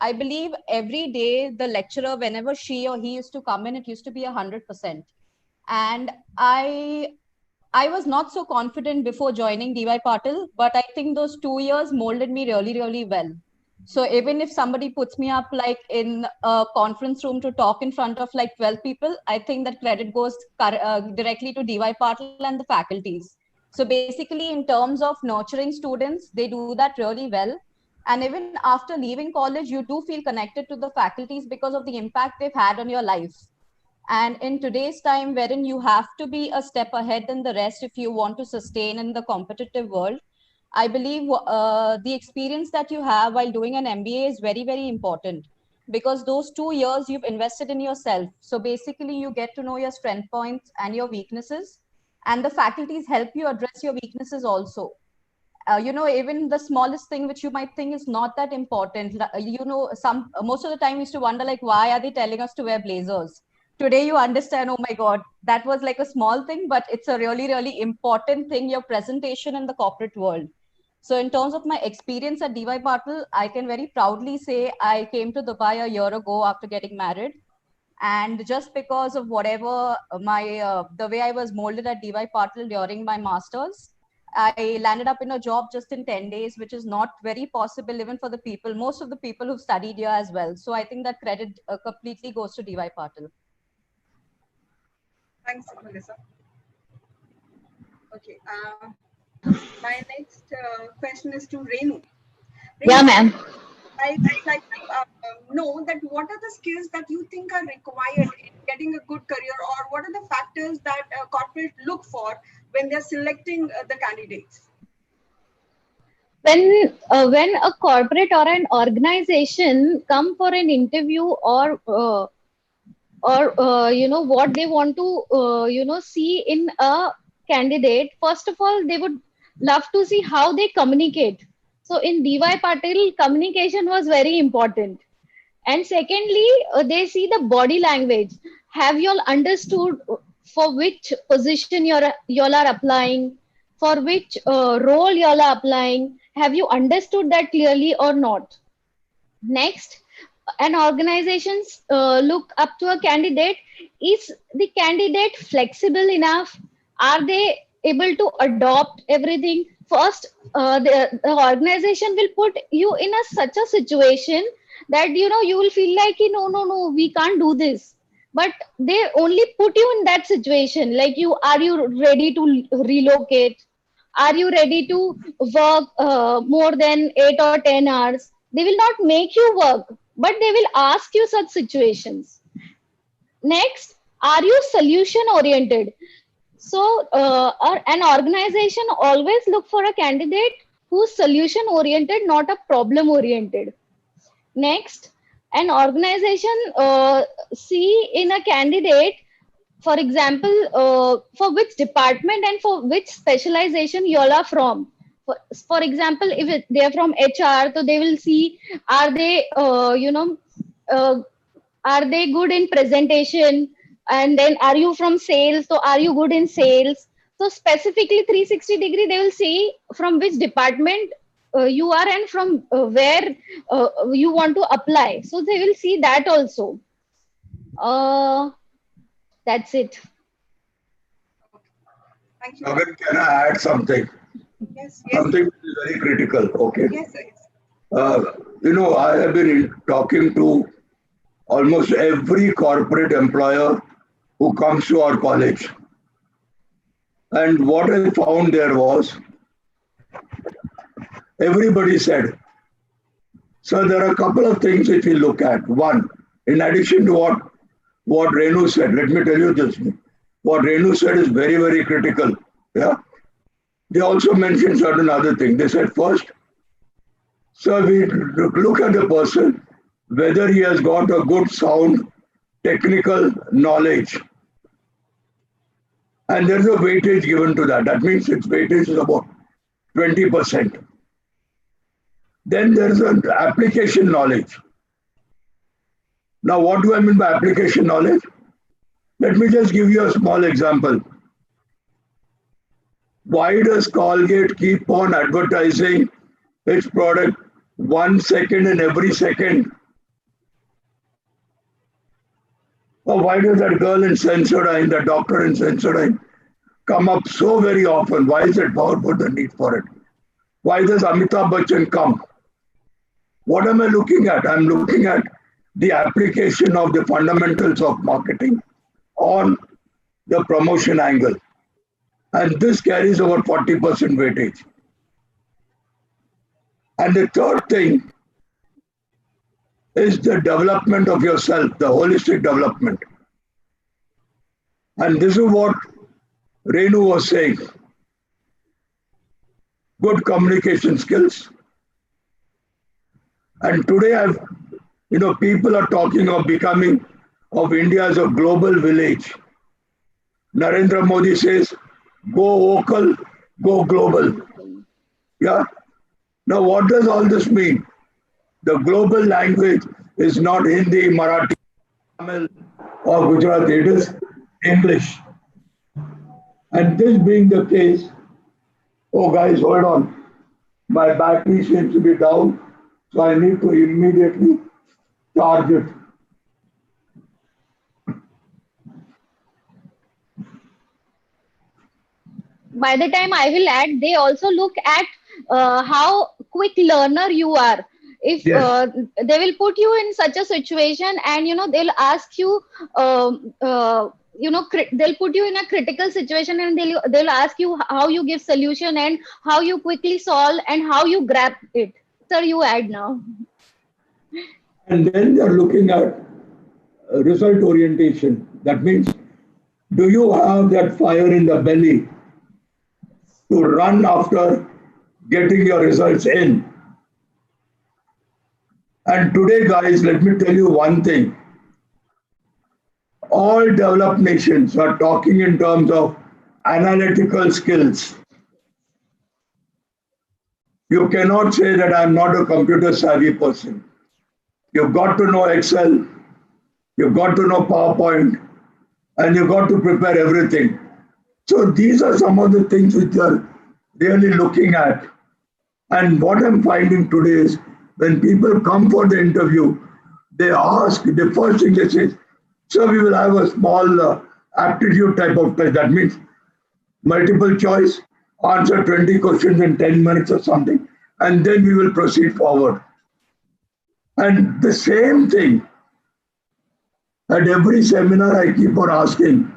I believe every day the lecturer, whenever she or he used to come in, it used to be 100%. And I was not so confident before joining DY Patil, but I think those 2 years molded me really, really well. So even if somebody puts me up like in a conference room to talk in front of like 12 people, I think that credit goes directly to DY Patil and the faculties. So basically in terms of nurturing students, they do that really well. And even after leaving college, you do feel connected to the faculties because of the impact they've had on your life. And in today's time, wherein you have to be a step ahead than the rest if you want to sustain in the competitive world, I believe the experience that you have while doing an MBA is very, very important, because those 2 years you've invested in yourself. So basically you get to know your strength points and your weaknesses, and the faculties help you address your weaknesses also. Even the smallest thing which you might think is not that important, most of the time we used to wonder like, why are they telling us to wear blazers? Today you understand, oh my God, that was like a small thing, but it's a really, really important thing, your presentation in the corporate world. So in terms of my experience at DY Patil, I can very proudly say I came to Dubai a year ago after getting married. And just because of whatever the way I was molded at DY Patil during my master's, I landed up in a job just in 10 days, which is not very possible even for the people, most of the people who've studied here as well. So I think that credit completely goes to DY Patil. Thanks, Melissa. Okay. My next question is to Renu. Yeah, ma'am. I'd like to know that what are the skills that you think are required in getting a good career, or what are the factors that corporate look for when they're selecting the candidates? When a corporate or an organization come for an interview, or what they want to see in a candidate, first of all they would love to see how they communicate. So in DY Patil, communication was very important. And secondly, they see the body language. Have you all understood for which position you all are applying, for which role you all are applying? Have you understood that clearly or not? Next, an organization look up to a candidate. Is the candidate flexible enough? Are they able to adopt everything? First, the organization will put you in such a situation that you will feel like no, we can't do this. But they only put you in that situation, like are you ready to relocate? Are you ready to work more than 8 or 10 hours? They will not make you work, but they will ask you such situations. Next, are you solution oriented? So an organization always look for a candidate who's solution oriented, not a problem oriented. Next, an organization see in a candidate, for example, for which department and for which specialization you all are from. For example, if they are from HR, so they will see, are they are they good in presentation? And then are you from sales? So are you good in sales? So specifically 360-degree, they will see from which department you are and from where you want to apply. So they will see that also. That's it. Thank you. Again, can I add something? Yes, Something which is very critical. Okay. yes, sir. I have been talking to almost every corporate employer who comes to our college. And what I found there was everybody said, so there are a couple of things if you look at. One, in addition to what Renu said, let me tell you this. What Renu said is very, very critical. Yeah. They also mentioned certain other things. They said first, so we look at the person, whether he has got a good sound technical knowledge. And there's a weightage given to that. That means its weightage is about 20%. Then there's an application knowledge. Now, what do I mean by application knowledge? Let me just give you a small example. Why does Colgate keep on advertising its product 1 second in every second? Or why does that girl in Sensodyne, the doctor in Sensodyne, come up so very often? Why is it powerful, the need for it? Why does Amitabh Bachchan come? What am I looking at? I'm looking at the application of the fundamentals of marketing on the promotion angle. And this carries over 40% weightage. And the third thing is the development of yourself, the holistic development. And this is what Renu was saying. Good communication skills. And today people are talking of becoming of India as a global village. Narendra Modi says, go vocal, go global. Yeah. Now, what does all this mean? The global language is not Hindi, Marathi, Tamil, or Gujarati. It is English. And this being the case, oh guys, hold on. My battery seems to be down, so I need to immediately charge it. By the time I will add, they also look at how quick learner you are. If Yes. They will put you in such a situation, and they'll ask you, they'll put you in a critical situation, and they'll ask you how you give solution and how you quickly solve and how you grab it. Sir, you add now. And then they're looking at result orientation. That means, do you have that fire in the belly to run after getting your results in? And today, guys, let me tell you one thing. All developed nations are talking in terms of analytical skills. You cannot say that I'm not a computer savvy person. You've got to know Excel, you've got to know PowerPoint, and you've got to prepare everything. So these are some of the things which are really looking at. And what I'm finding today is when people come for the interview, they ask, the first thing they say, sir, we will have a small aptitude type of test. That means multiple choice, answer 20 questions in 10 minutes or something, and then we will proceed forward. And the same thing, at every seminar I keep on asking,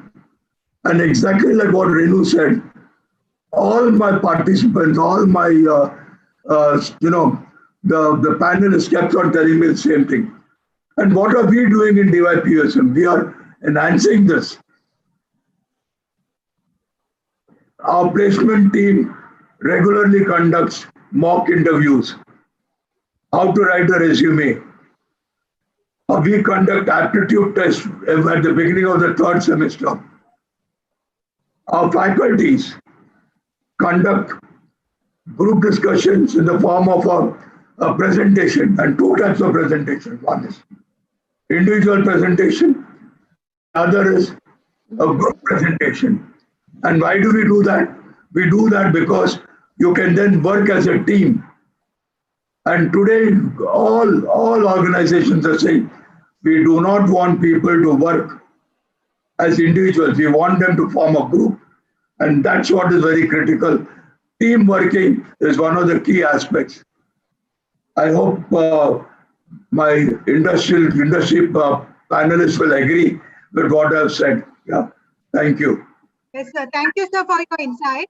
and exactly like what Renu said, all my participants, all my, the panelists kept on telling me the same thing. And what are we doing in DYPSM? We are enhancing this. Our placement team regularly conducts mock interviews. How to write a resume. We conduct aptitude tests at the beginning of the third semester. Our faculties conduct group discussions in the form of a presentation, and two types of presentation. One is individual presentation, other is a group presentation. And why do we do that? We do that because you can then work as a team. And today, all organizations are saying, we do not want people to work as individuals. We want them to form a group And that's what is very critical. Team working is one of the key aspects. I hope my industry panelists will agree with what I've said. Yeah, thank you. Yes, sir. Thank you, sir, for your insight.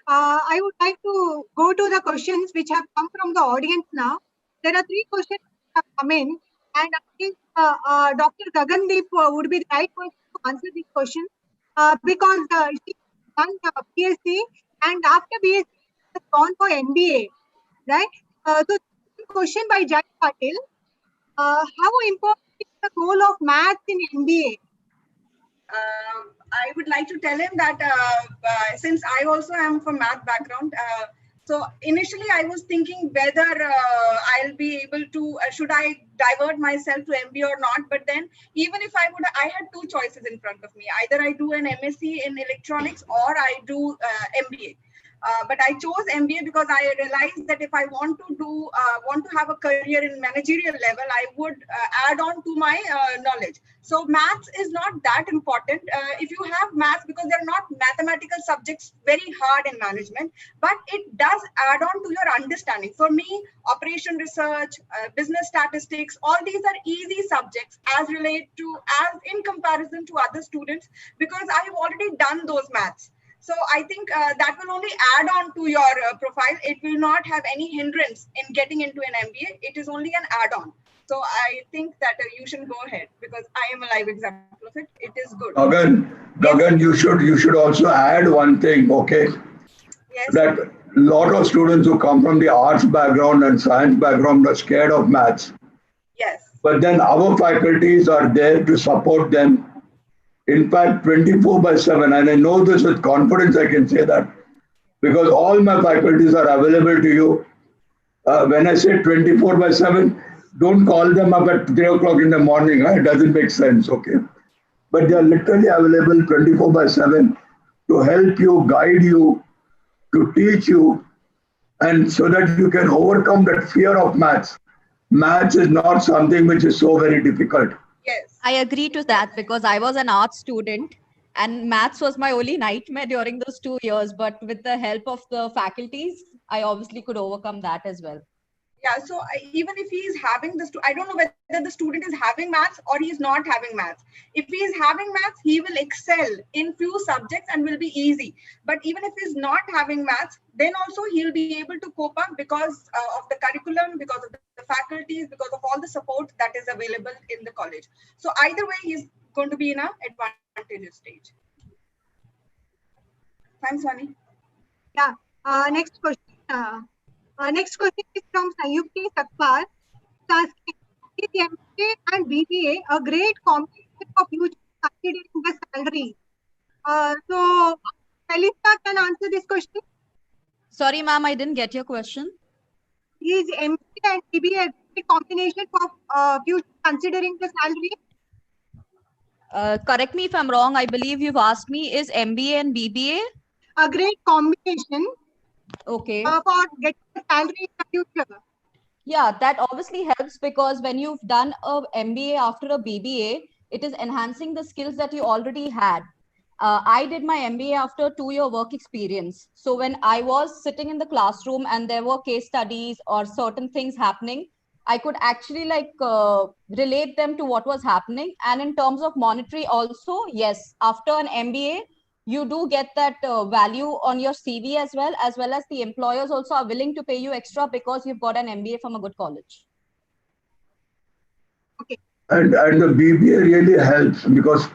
I would like to go to the questions which have come from the audience now. There are 3 questions that have come in, and I think Dr. Gagandeep would be the right person to answer these questions because she done BSc, and after BSc, she has gone for MBA, right? So, question by Jai Patil: how important is the role of maths in MBA? I would like to tell him that since I also am from math background, so initially I was thinking whether I'll be able to, should I divert myself to MBA or not? But then even if I would, I had 2 choices in front of me. Either I do an MSc in electronics or I do MBA. But I chose MBA because I realized that if I want to have a career in managerial level, I would add on to my knowledge. So maths is not that important. If you have maths, because they're not mathematical subjects, very hard in management, but it does add on to your understanding. For me, operation research, business statistics, all these are easy subjects as in comparison to other students, because I have already done those maths. So I think that will only add on to your profile. It will not have any hindrance in getting into an MBA. It is only an add-on. So I think that you should go ahead, because I am a live example of it. It is good. Gagan, you should also add one thing, okay? Yes. That a lot of students who come from the arts background and science background are scared of maths. Yes. But then our faculties are there to support them. In fact, 24/7, and I know this with confidence, I can say that, because all my faculties are available to you. When I say 24/7, don't call them up at 3 o'clock in the morning. It doesn't make sense, okay? But they are literally available 24/7 to help you, guide you, to teach you, and so that you can overcome that fear of maths. Maths is not something which is so very difficult. Yes. I agree to that, because I was an art student and maths was my only nightmare during those 2 years. But with the help of the faculties, I obviously could overcome that as well. Yeah, so even if he is having I don't know whether the student is having maths or he is not having maths. If he is having maths, he will excel in few subjects and will be easy. But even if he's not having maths, then also he'll be able to cope up because of the curriculum, because of the faculties, because of all the support that is available in the college. So either way, he's going to be in an advantageous stage. Thanks, Vani. Yeah. Next question. Next question is from Sayukti Sakpal. Is MBA and BBA a great combination for future considering the salary? So, Melissa can answer this question. Sorry, ma'am, I didn't get your question. Is MBA and BBA a great combination for future considering the salary? Correct me if I'm wrong. I believe you've asked me, is MBA and BBA a great combination? Okay. For getting a salary in the future. Yeah, that obviously helps, because when you've done a MBA after a BBA, it is enhancing the skills that you already had. I did my MBA after 2-year work experience. So when I was sitting in the classroom and there were case studies or certain things happening, I could actually relate them to what was happening. And in terms of monetary also, yes, after an MBA, you do get that value on your CV as well as the employers also are willing to pay you extra because you've got an MBA from a good college. Okay. And the BBA really helps, because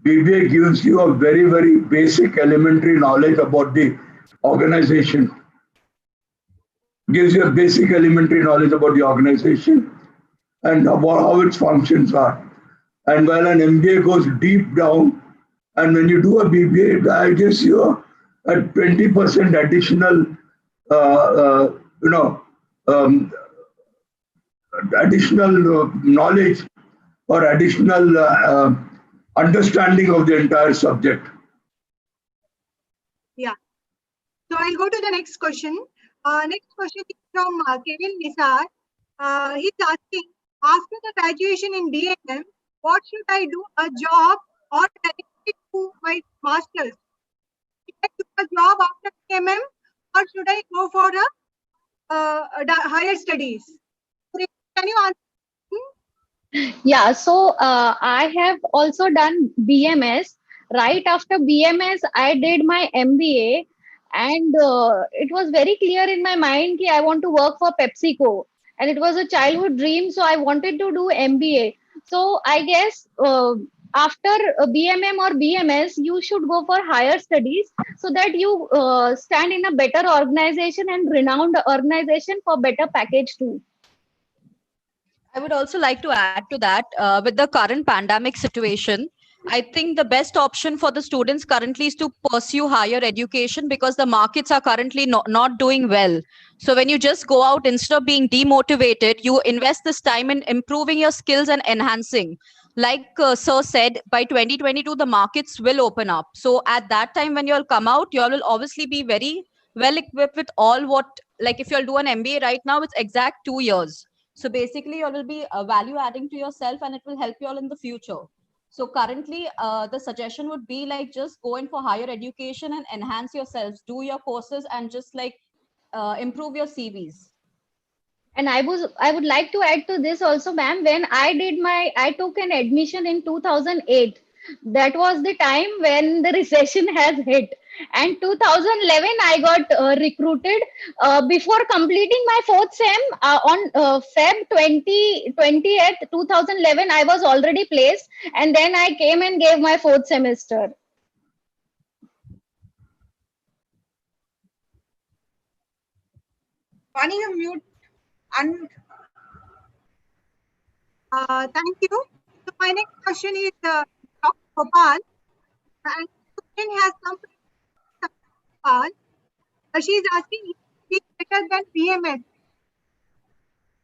BBA gives you a very, very basic elementary knowledge about the organization. Gives you a basic elementary knowledge about the organization and about how its functions are. And while an MBA goes deep down, and when you do a BBA, it gives you a 20% additional, additional knowledge or additional understanding of the entire subject. Yeah. So I'll go to the next question. Next question is from Kevin Nisar. He's asking, after the graduation in DMM, what should I do? A job or directly to my master's? a job after BMM, or should I go for higher studies? Can you answer? Yeah, so I have also done BMS. Right after BMS, I did my MBA, and it was very clear in my mind that I want to work for PepsiCo, and it was a childhood dream. So I wanted to do MBA. So I guess after BMM or BMS, you should go for higher studies so that you stand in a better organization and renowned organization for better package too. I would also like to add to that with the current pandemic situation, I think the best option for the students currently is to pursue higher education because the markets are currently not doing well. So when you just go out, instead of being demotivated, you invest this time in improving your skills and enhancing. Like Sir said, by 2022, the markets will open up. So at that time, when you'll come out, you all will obviously be very well equipped with all what, like if you'll do an MBA right now, it's exact 2 years. So basically, you will be value adding to yourself and it will help you all in the future. So currently, the suggestion would be like just go in for higher education and enhance yourselves, do your courses and just like improve your CVs. And I would like to add to this also, ma'am. When I took an admission in 2008. That was the time when the recession has hit. And 2011, I got recruited. Before completing my fourth sem on Feb 20th, 2011, I was already placed. And then I came and gave my fourth semester. Vani, you mute. Thank you. So my next question is Dr. Gopal. And question has come from Gopal. She is asking if it is better than BMS.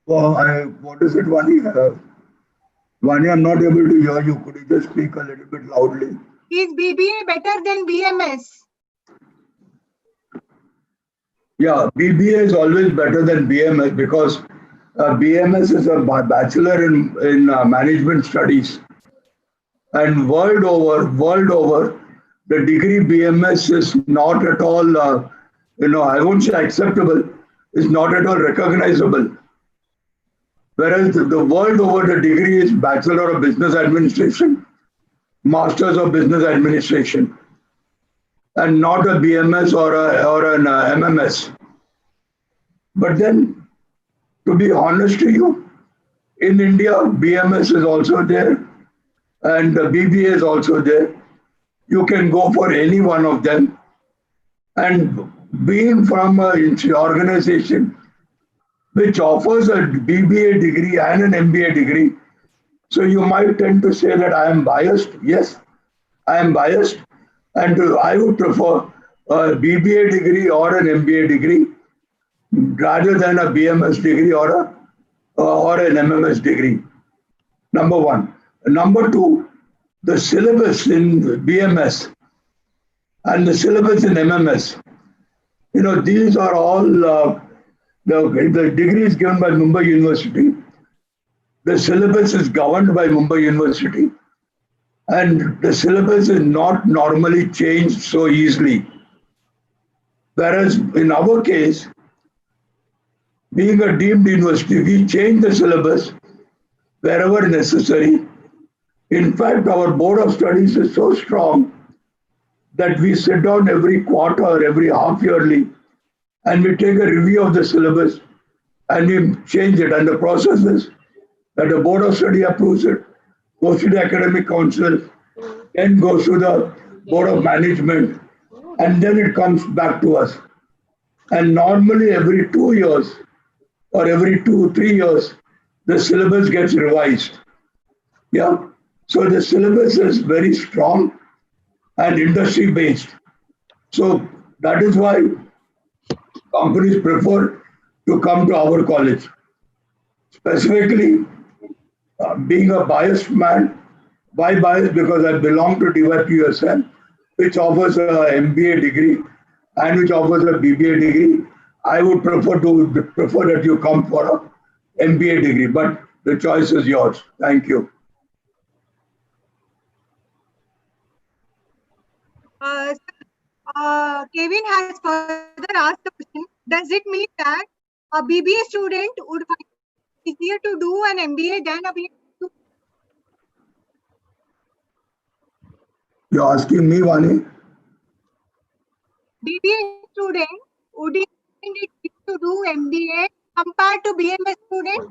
Well, what is it, Vani? Vani, I'm not able to hear you. Could you just speak a little bit loudly? Is BBA better than BMS? Yeah, BBA is always better than BMS because BMS is a bachelor in management studies. And world over, the degree BMS is not at all, I won't say acceptable, is not at all recognizable. Whereas the world over, the degree is Bachelor of Business Administration, Masters of Business Administration, and not a BMS or an MMS. But then, to be honest to you, in India, BMS is also there, and the BBA is also there. You can go for any one of them. And being from an organization which offers a BBA degree and an MBA degree, so you might tend to say that I am biased. Yes, I am biased. And I would prefer a BBA degree or an MBA degree rather than a BMS degree or an MMS degree. Number one. Number two, the syllabus in BMS and the syllabus in MMS, these are all the degrees given by Mumbai University. The syllabus is governed by Mumbai University, and the syllabus is not normally changed so easily. Whereas in our case, being a deemed university, we change the syllabus wherever necessary. In fact, our board of studies is so strong that we sit down every quarter, every half yearly, and we take a review of the syllabus and we change it. And the process is that the board of study approves it, goes to the academic council, then goes to the board of management, and then it comes back to us. And normally every 2 years or every 2-3 years, the syllabus gets revised. Yeah. So the syllabus is very strong and industry based. So that is why companies prefer to come to our college. Specifically, being a biased man, why biased? Because I belong to DYPUSM, which offers a MBA degree and which offers a BBA degree. I would prefer that you come for a MBA degree, but the choice is yours. Thank you. Kevin has further asked the question, does it mean that a BBA student would find it easier to do an MBA than a BA? You're asking me, Vani? BBA student, would you find it easier to do MBA compared to BMS student?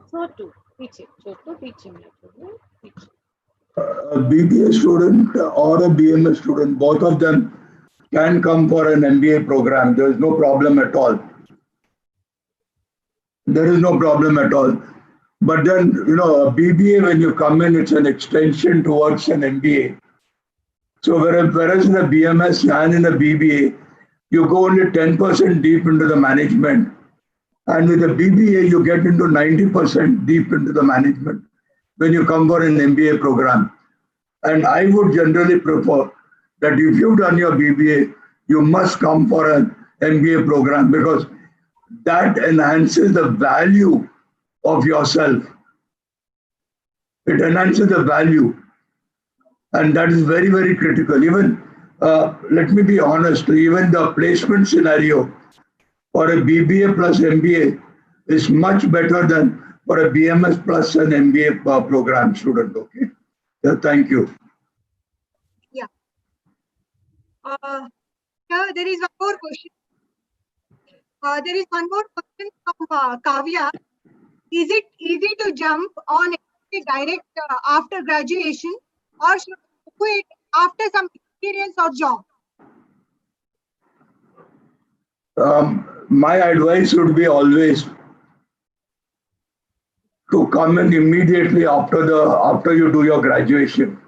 A BBA student or a BMS student, both of them can come for an MBA program. There is no problem at all. There is no problem at all. But then, a BBA, when you come in, it's an extension towards an MBA. So whereas in a BMS and in a BBA, you go only 10% deep into the management. And with a BBA, you get into 90% deep into the management when you come for an MBA program. And I would generally prefer that if you've done your BBA, you must come for an MBA program, because that enhances the value of yourself. It enhances the value. And that is very, very critical. Even, let me be honest, even the placement scenario for a BBA plus MBA is much better than for a BMS plus an MBA program student. Okay. Yeah, thank you. Yeah. There is one more question. There is one more question from Kavya. Is it easy to jump on MBA direct after graduation, or should we do it after some experience or job? My advice would be always to come in immediately after you do your graduation.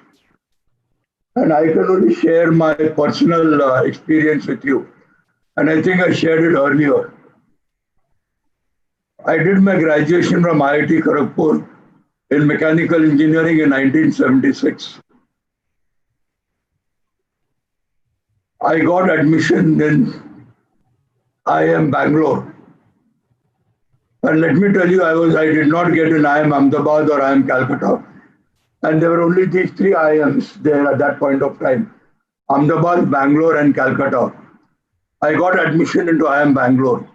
And I can only share my personal experience with you. And I think I shared it earlier. I did my graduation from IIT Kharagpur in mechanical engineering in 1976. I got admission in IIM Bangalore. And let me tell you, I did not get in IIM Ahmedabad or IIM Calcutta. And there were only these three IIMs there at that point of time: Ahmedabad, Bangalore, and Calcutta. I got admission into IIM Bangalore.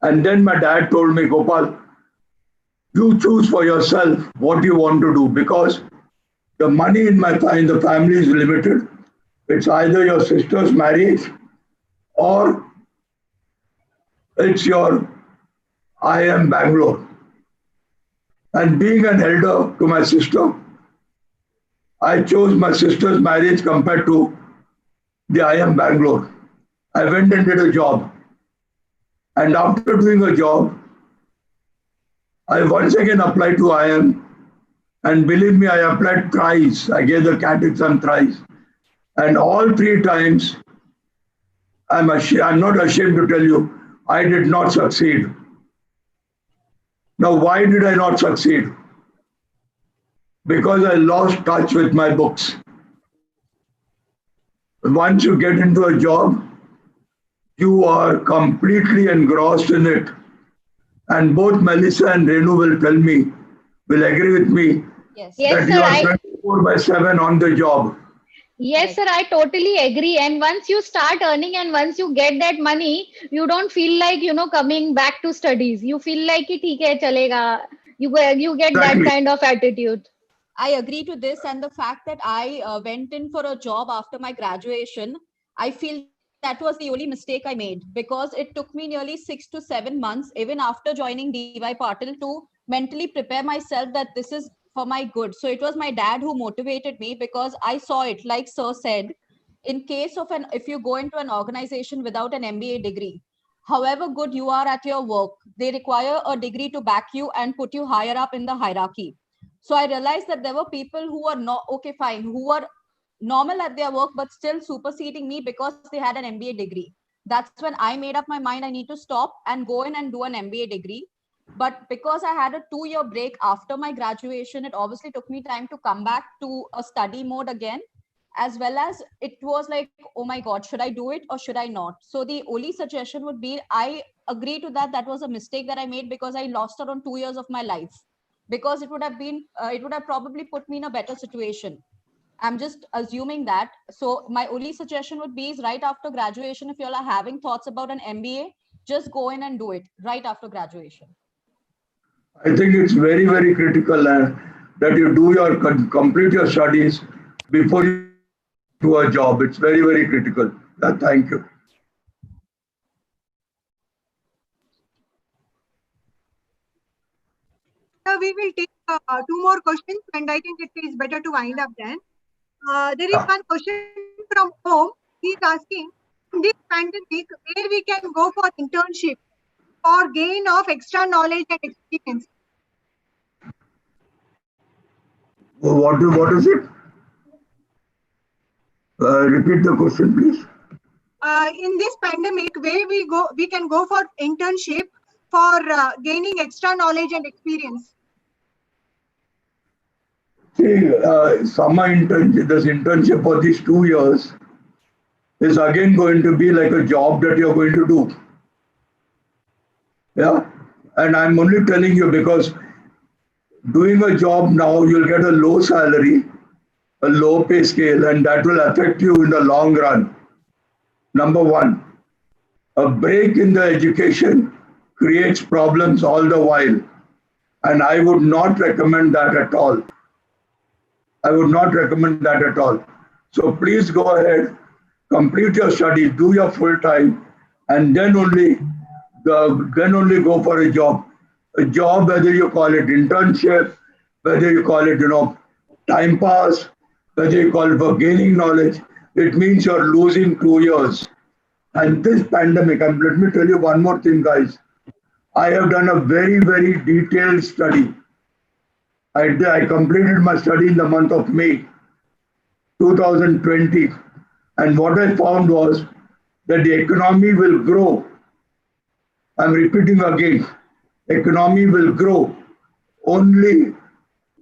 And then my dad told me, Gopal, you choose for yourself what you want to do, because the money in the family is limited. It's either your sister's marriage or it's your IIM Bangalore. And being an elder to my sister, I chose my sister's marriage compared to the IIM Bangalore. I went and did a job. And after doing a job, I once again applied to IIM. And believe me, I applied thrice. I gave the CAT exam thrice. And all three times, I'm not ashamed to tell you, I did not succeed. Now, why did I not succeed? Because I lost touch with my books. Once you get into a job, you are completely engrossed in it. And both Melissa and Renu will agree with me, Yes. Yes, that sir. you are 24/7 on the job. Yes, sir, I totally agree. And once you start earning and once you get that money, you don't feel like, coming back to studies. You feel like, theek hai, chalega. You get that Exactly. kind of attitude. I agree to this, and the fact that I went in for a job after my graduation, I feel that was the only mistake I made, because it took me nearly 6 to 7 months, even after joining DY Patil, to mentally prepare myself that this is for my good. So it was my dad who motivated me, because I saw it, like Sir said, in case of if you go into an organization without an MBA degree, however good you are at your work, they require a degree to back you and put you higher up in the hierarchy. So I realized that there were people who were not, okay, fine, who were normal at their work, but still superseding me because they had an MBA degree. That's when I made up my mind I need to stop and go in and do an MBA degree. But because I had a 2-year break after my graduation, it obviously took me time to come back to a study mode again, as well as it was like, oh my God, should I do it or should I not? So the only suggestion would be, I agree to that. That was a mistake that I made, because I lost around 2 years of my life, because it would have probably put me in a better situation. I'm just assuming that. So my only suggestion would be is right after graduation, if you all are having thoughts about an MBA, just go in and do it right after graduation. I think it's very, very critical that you do your complete your studies before you do a job. It's very, very critical. Thank you. We will take two more questions, and I think it is better to wind up then. There is one question from home. He is asking, in this pandemic, where we can go for internship for gain of extra knowledge and experience? What is it? Repeat the question, please. In this pandemic, where we can go for internship for gaining extra knowledge and experience. See, summer internship, this internship for these 2 years is again going to be like a job that you're going to do. Yeah, and I'm only telling you because doing a job now, you'll get a low salary, a low pay scale, and that will affect you in the long run. Number one, a break in the education creates problems all the while. And I would not recommend that at all. I would not recommend that at all. So please go ahead, complete your studies, do your full time, and then only go for a job. A job, whether you call it internship, whether you call it, time pass, whether you call it for gaining knowledge, it means you're losing 2 years. And this pandemic, and let me tell you one more thing, guys. I have done a very, very detailed study. I completed my study in the month of May 2020. And what I found was that the economy will grow. I'm repeating again, economy will grow only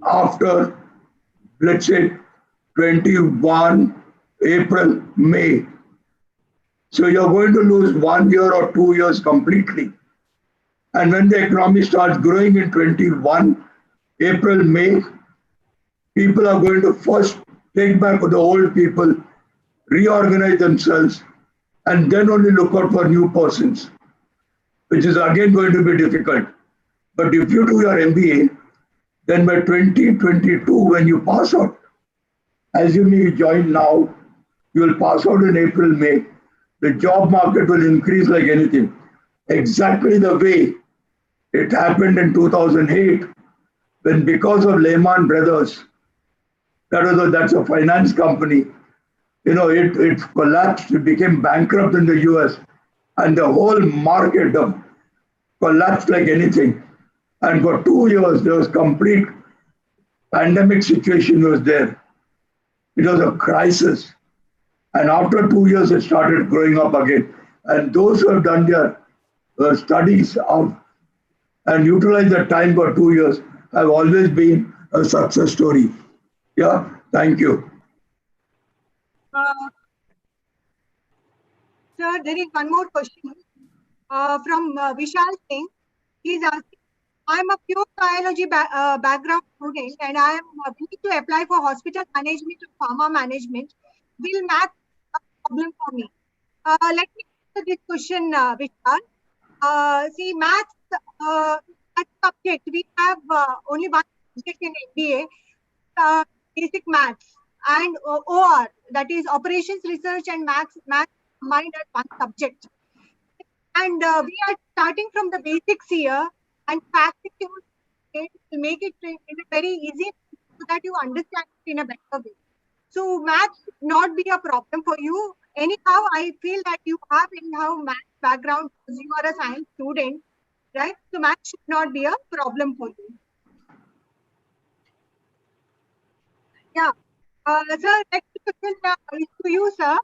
after, let's say, 21 April, May. So you're going to lose 1 year or 2 years completely. And when the economy starts growing in 21 April, May, people are going to first take back the old people, reorganize themselves, and then only look out for new persons, which is again going to be difficult. But if you do your MBA, then by 2022, when you pass out, assuming you join now, you will pass out in April, May, the job market will increase like anything. Exactly the way it happened in 2008, when because of Lehman Brothers, that's a finance company, it collapsed, it became bankrupt in the US, and the whole market collapsed like anything. And for 2 years, there was complete pandemic situation was there. It was a crisis. And after 2 years, it started growing up again. And those who have done their studies and utilized their time for 2 years have always been a success story. Yeah, thank you. Sir, there is one more question from Vishal Singh. He is asking, I'm a pure biology background student and I am willing to apply for hospital management or pharma management. Will math be a problem for me? Let me answer this question, Vishal. See, maths as subject, we have only one subject in MBA, basic maths, and OR, that is operations research and maths combined as one subject. And we are starting from the basics here, and practicing to make it in a very easy so that you understand it in a better way. So maths should not be a problem for you. Anyhow, I feel that you have anyhow math background because you are a science student, right? So maths should not be a problem for you. Yeah. Sir, next question is to you, sir.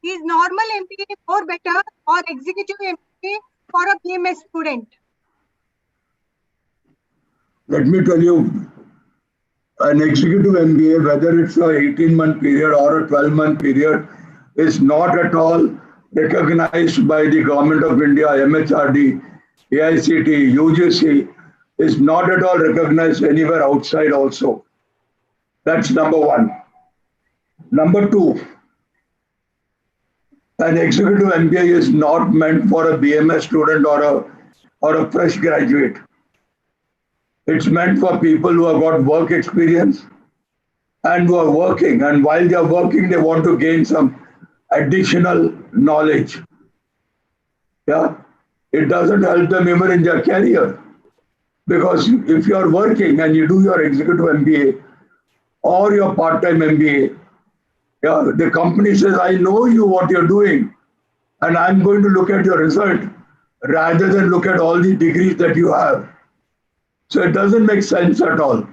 Is normal MBA more better or executive MBA for a BMS student? Let me tell you, an executive MBA, whether it's an 18-month period or a 12-month period, is not at all recognized by the Government of India, MHRD, AICTE, UGC, is not at all recognized anywhere outside also. That's number one. Number two, an executive MBA is not meant for a BMS student or a fresh graduate. It's meant for people who have got work experience and who are working. And while they are working, they want to gain some additional knowledge. Yeah, it doesn't help them even in their career. Because if you are working and you do your executive MBA or your part-time MBA, yeah, the company says, I know you what you're doing, and I'm going to look at your result rather than look at all the degrees that you have. So it doesn't make sense at all.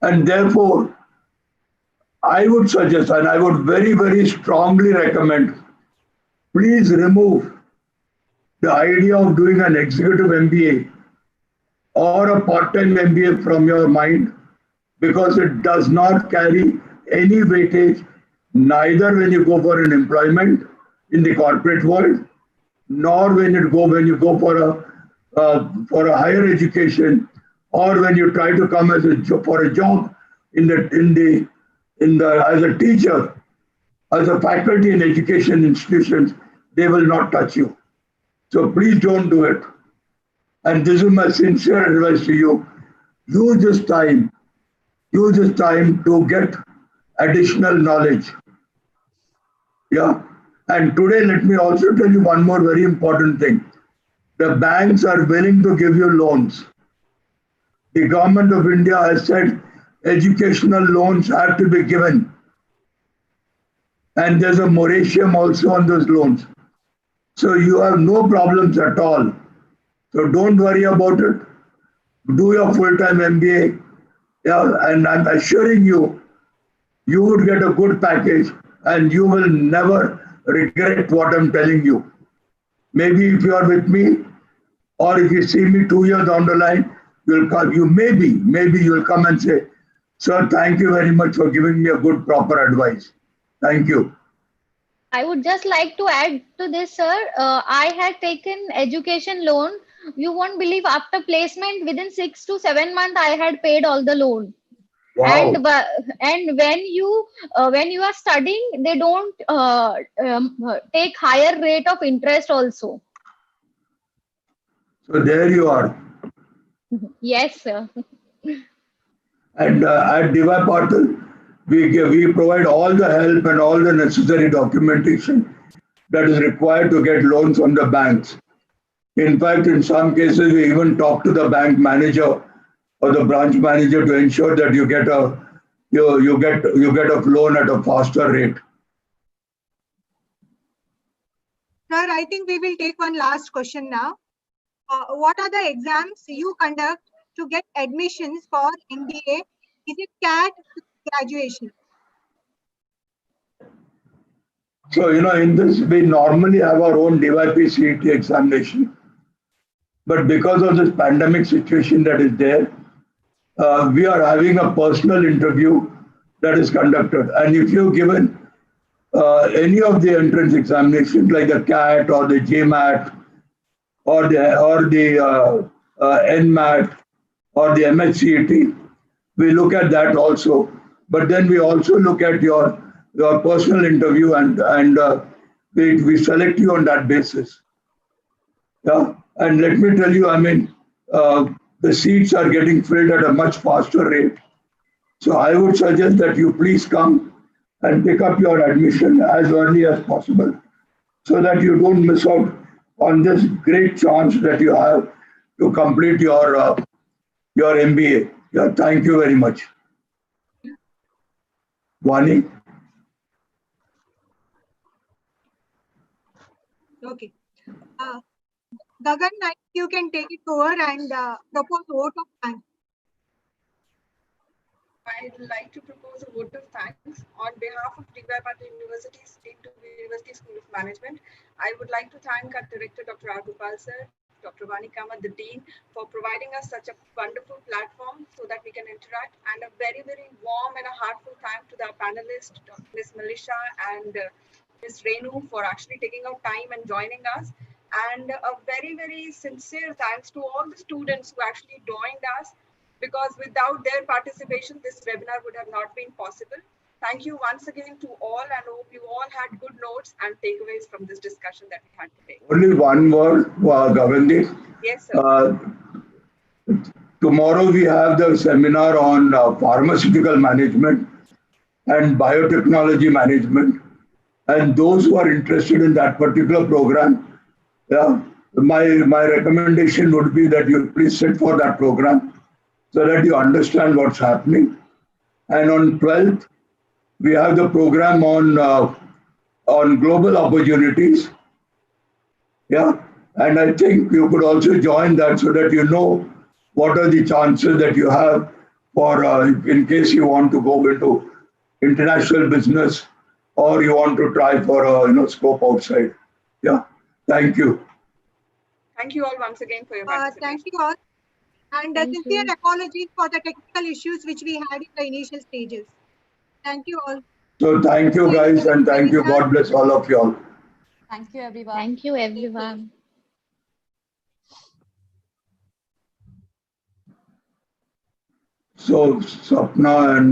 And therefore, I would suggest, and I would very, very strongly recommend, please remove the idea of doing an executive MBA or a part-time MBA from your mind, because it does not carry any weightage, neither when you go for an employment in the corporate world, nor when you go for a higher education, or when you try to come for a job as a teacher, as a faculty in education institutions. They will not touch you. So please don't do it. And this is my sincere advice to you. Use this time to get additional knowledge. Yeah. And today, let me also tell you one more very important thing. The banks are willing to give you loans. The government of India has said educational loans have to be given. And there's a moratorium also on those loans. So you have no problems at all. So don't worry about it. Do your full-time MBA. Yeah, and I'm assuring you, you would get a good package and you will never regret what I'm telling you. Maybe if you are with me, or if you see me 2 years down the line, maybe you'll come and say, sir, thank you very much for giving me a good, proper advice. Thank you. I would just like to add to this, sir. I had taken education loan. You won't believe, after placement, within 6 to 7 months, I had paid all the loan. Wow. And when you are studying, they don't take higher rate of interest also. So there you are. Yes, sir. And at DY Portal, we provide all the help and all the necessary documentation that is required to get loans from the banks. In fact, in some cases, we even talk to the bank manager or the branch manager to ensure that you get a loan at a faster rate. Sir, I think we will take one last question now. What are the exams you conduct to get admissions for MBA? Is it CAT graduation? So, in this, we normally have our own DYP CET examination. But because of this pandemic situation that is there, we are having a personal interview that is conducted. And if you've given any of the entrance examinations like the CAT or the JMAT or the NMAT or the MHCET, we look at that also. But then we also look at your personal interview and we select you on that basis. Yeah. And let me tell you, the seats are getting filled at a much faster rate. So I would suggest that you please come and pick up your admission as early as possible so that you don't miss out on this great chance that you have to complete your MBA. Yeah, thank you very much. Vani? Okay. Gagan, you can take it over and propose vote of thanks. I'd like to propose a vote of thanks on behalf of DY Patil University's Dean to University School of Management. I would like to thank our director, Dr. R. Gopal sir, Dr. Vani Kamath, the Dean, for providing us such a wonderful platform so that we can interact, and a very, very warm and a heartfelt thank to the panelists, Ms. Melisha and Ms. Renu, for actually taking out time and joining us. And a very, very sincere thanks to all the students who actually joined us because without their participation, this webinar would have not been possible. Thank you once again to all, and hope you all had good notes and takeaways from this discussion that we had today. Only one word, Govindi. Yes, sir. Tomorrow we have the seminar on pharmaceutical management and biotechnology management. And those who are interested in that particular program, yeah, my recommendation would be that you please sit for that program so that you understand what's happening. And on 12th, we have the program on global opportunities. Yeah, and I think you could also join that so that you know what are the chances that you have for in case you want to go into international business or you want to try for a scope outside. Yeah, thank you. Thank you all once again for your participation. Thank you all. And sincere apologies for the technical issues which we had in the initial stages. Thank you all. So thank you guys, and thank you. God bless all of you all. Thank you, everyone. Thank you, everyone. So Sapna and